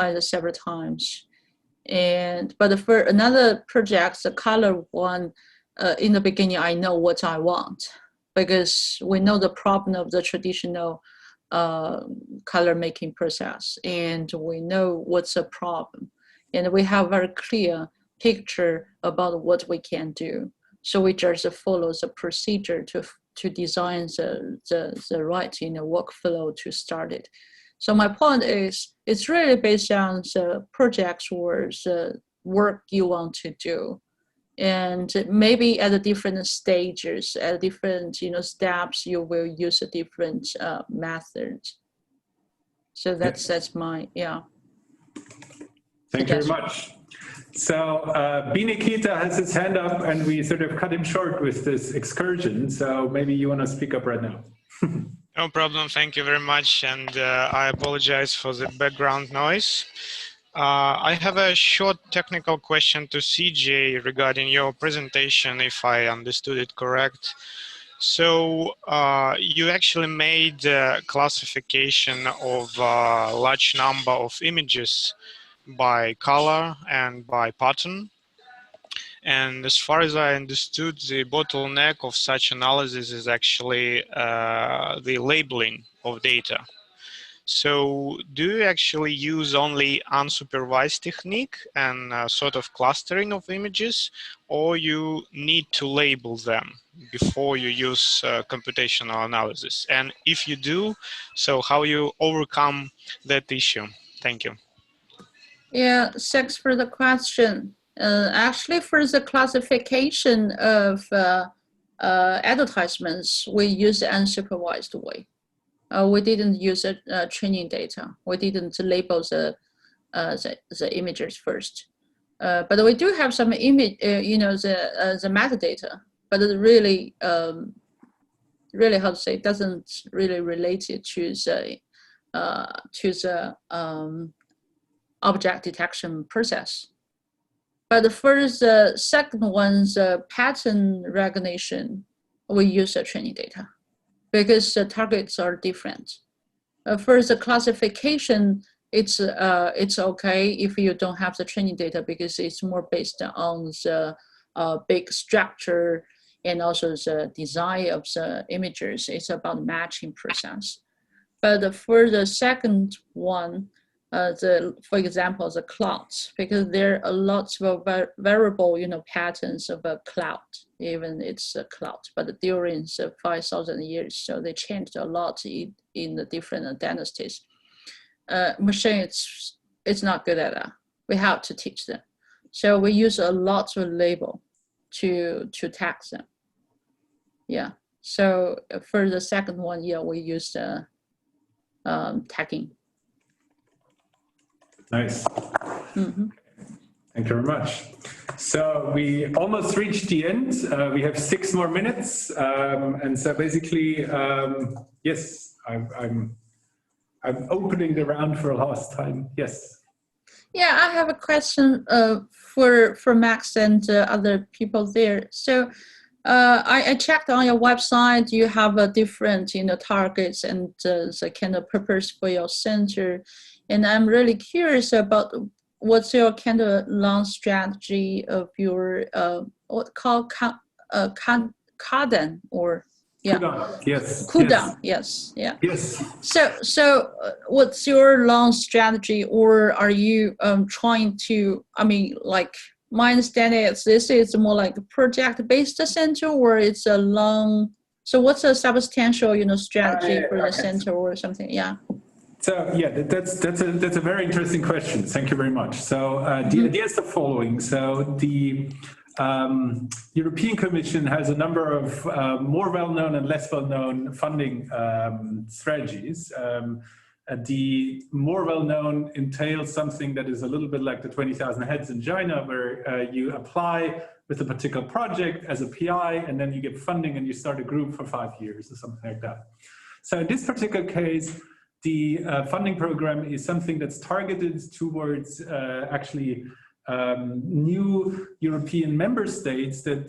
it several times. But for another project, the color one, in the beginning, I know what I want. because we know the problem of the traditional color making process, and we know what's the problem, and we have very clear picture about what we can do. So we just follow the procedure to design the right workflow to start it. So my point is, it's really based on the projects or the work you want to do. And maybe at the different stages, at different steps, you will use a different methods. So that's my Thank you very much. So Binikita has his hand up, and we sort of cut him short with this excursion. So maybe you want to speak up right now. No problem. Thank you very much, and I apologize for the background noise. I have a short technical question to CJ regarding your presentation, if I understood it correct. So you actually made a classification of a large number of images by color and by pattern. And as far as I understood, the bottleneck of such analysis is actually the labeling of data. So do you actually use only unsupervised technique and sort of clustering of images, or you need to label them before you use computational analysis? And if you do, so how you overcome that issue? Thank you. Yeah, thanks for the question. Actually, for the classification of advertisements, we use the unsupervised way. We didn't use training data. We didn't label the images first. But we do have some image, the metadata. But it really, really how to say, doesn't really relate it to the object detection process. But for the second one, the pattern recognition, we use the training data, because the targets are different. For the classification, it's okay if you don't have the training data, because it's more based on the big structure and also the design of the images. It's about matching process. But for the second one, for example, the clouds, because there are lots of variable, patterns of a cloud, even it's a cloud, but during the 5,000 years, so they changed a lot in the different dynasties. Machine, it's not good at that. We have to teach them. So we use a lot of label to tag them. Yeah. So for the second one, we use the tagging. Nice. Mm-hmm. Thank you very much. So we almost reached the end. We have 6 more minutes. And so basically, yes, I'm opening the round for a last time. Yes. Yeah, I have a question for Max and other people there. So I checked on your website. You have a different, targets and the kind of purpose for your center. And I'm really curious about what's your kind of long strategy of your what called CUDAN or CUDAN, yes. CUDAN, yes, yeah. Yes. So what's your long strategy, or are you trying to? I mean, like my understanding is this is more like a project-based center, or it's a long. So what's a substantial, strategy for the center or something? Yeah. So yeah, that's a very interesting question. Thank you very much. So the idea is the following. So the European Commission has a number of more well-known and less well-known funding strategies. The more well-known entails something that is a little bit like the 20,000 heads in China, where you apply with a particular project as a PI, and then you get funding and you start a group for 5 years or something like that. So in this particular case, the funding program is something that's targeted towards actually new European member states that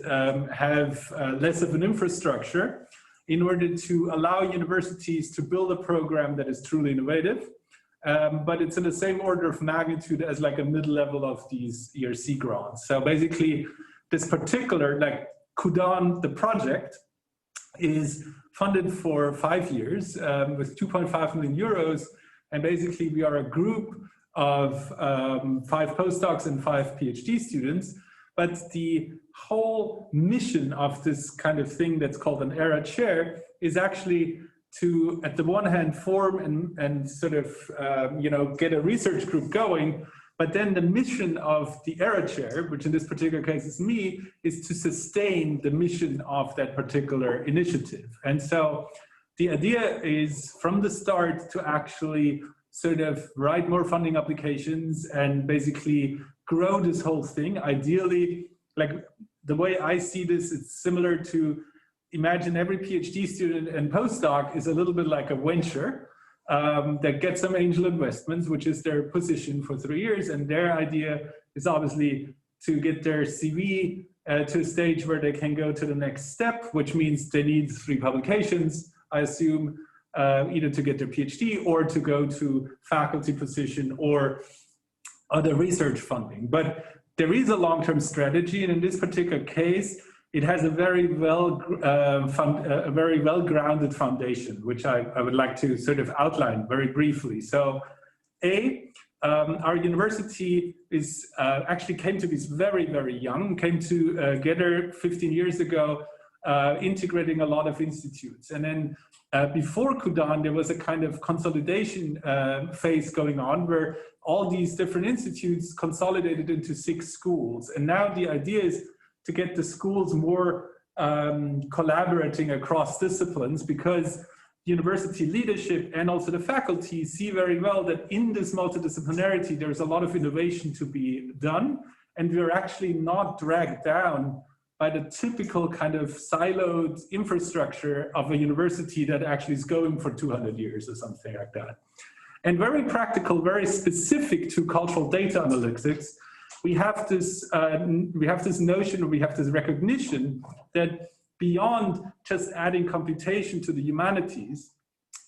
have less of an infrastructure, in order to allow universities to build a program that is truly innovative. But it's in the same order of magnitude as like a mid-level of these ERC grants. So basically, this particular, like CUDAN, the project, is funded for 5 years with 2.5 million euros. And basically we are a group of 5 postdocs and 5 PhD students. But the whole mission of this kind of thing that's called an ERA chair is actually to, at the one hand, form and sort of, you know, get a research group going. But then the mission of the ERA chair, which in this particular case is me, is to sustain the mission of that particular initiative. And so the idea is from the start to actually sort of write more funding applications and basically grow this whole thing. Ideally, like the way I see this, it's similar to imagine every PhD student and postdoc is a little bit like a venture that gets some angel investments, which is their position for 3 years. And their idea is obviously to get their CV to a stage where they can go to the next step, which means they need 3 publications, I assume, either to get their PhD or to go to faculty position or other research funding. But there is a long-term strategy, and in this particular case, it has a very well-grounded foundation, which I would like to sort of outline very briefly. So, our university is actually came to this very, very young, came together 15 years ago, integrating a lot of institutes. And then before CUDAN, there was a kind of consolidation phase going on where all these different institutes consolidated into 6 schools. And now the idea is to get the schools more collaborating across disciplines, because university leadership and also the faculty see very well that in this multidisciplinarity, there's a lot of innovation to be done. And we're actually not dragged down by the typical kind of siloed infrastructure of a university that actually is going for 200 years or something like that. And very practical, very specific to cultural data analytics, we have this notion, or we have this recognition that beyond just adding computation to the humanities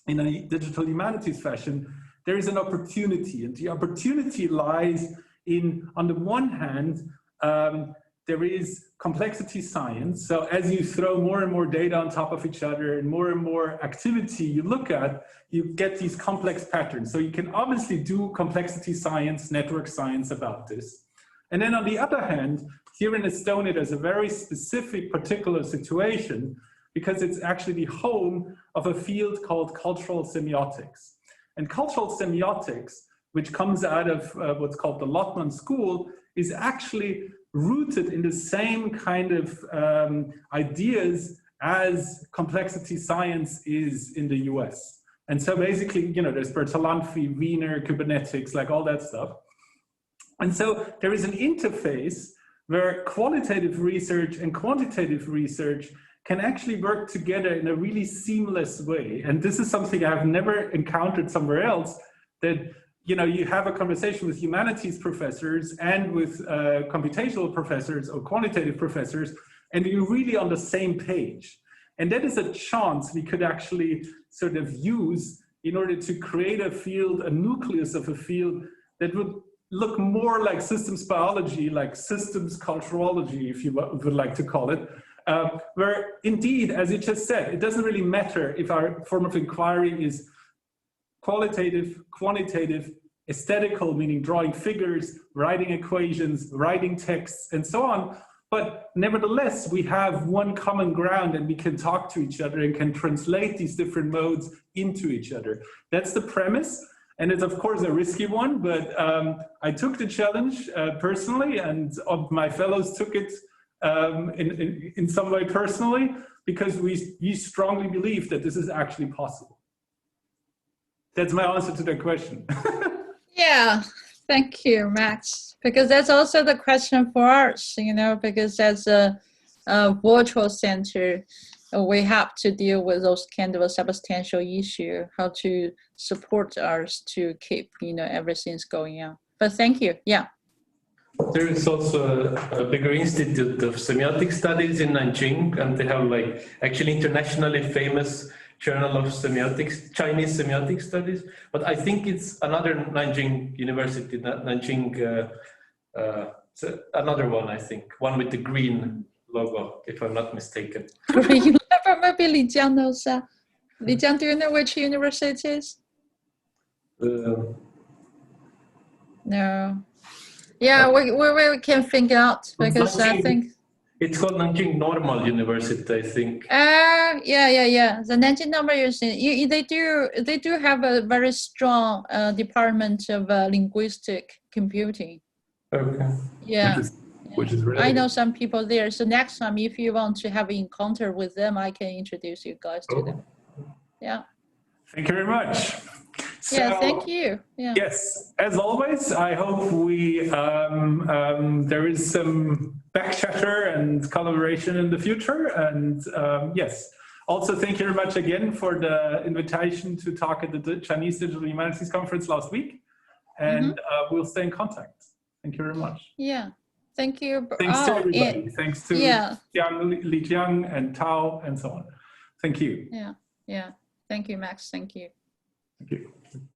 in a digital humanities fashion, there is an opportunity. And the opportunity lies in, on the one hand, there is complexity science. So as you throw more and more data on top of each other and more activity you look at, you get these complex patterns. So you can obviously do complexity science, network science about this. And then on the other hand, here in Estonia, there's a very specific particular situation because it's actually the home of a field called cultural semiotics. And cultural semiotics, which comes out of what's called the Lotman School, is actually rooted in the same kind of ideas as complexity science is in the US. And so basically, you know, there's Bertalanffy, Wiener, Kybernetics, like all that stuff. And so there is an interface where qualitative research and quantitative research can actually work together in a really seamless way. And this is something I've never encountered somewhere else, that you know, you have a conversation with humanities professors and with computational professors or quantitative professors, and you're really on the same page. And that is a chance we could actually sort of use in order to create a field, a nucleus of a field that would look more like systems biology, like systems culturology, if you would like to call it, where indeed, as you just said, it doesn't really matter if our form of inquiry is qualitative, quantitative, aesthetical, meaning drawing figures, writing equations, writing texts, and so on. But nevertheless, we have one common ground and we can talk to each other and can translate these different modes into each other. That's the premise. And it's of course a risky one, but I took the challenge personally, and my fellows took it in some way personally, because we strongly believe that this is actually possible. That's my answer to that question. Yeah, thank you, Max. Because that's also the question for us, you know, because as a virtual center, we have to deal with those kind of a substantial issue, how to support us to keep, you know, everything's going on. But thank you, yeah. There is also a bigger institute of semiotic studies in Nanjing, and they have like actually internationally famous Journal of Semiotics, Chinese Semiotic Studies. But I think it's another Nanjing University, Nanjing, another one, I think, one with the green logo, if I'm not mistaken. Maybe Li Jiang knows that. Li Jiang, do you know which university it is? No. Yeah, we can figure out because I think it's called Nanjing Normal University, I think. Yeah. The Nanjing Normal University. They do have a very strong department of linguistic computing. Okay. Yeah. Which is really I know some people there. So next time, if you want to have an encounter with them, I can introduce you guys to them. Yeah. Thank you very much. So, yeah, thank you. Yeah. Yes, as always, I hope we there is some back chatter and collaboration in the future. And yes, also thank you very much again for the invitation to talk at the Chinese Digital Humanities Conference last week. And we'll stay in contact. Thank you very much. Yeah, thank you. Thanks to everybody. Thanks to Jiang, Li Jiang, and Tao, and so on. Thank you. Yeah. Thank you, Max. Thank you. Thank you.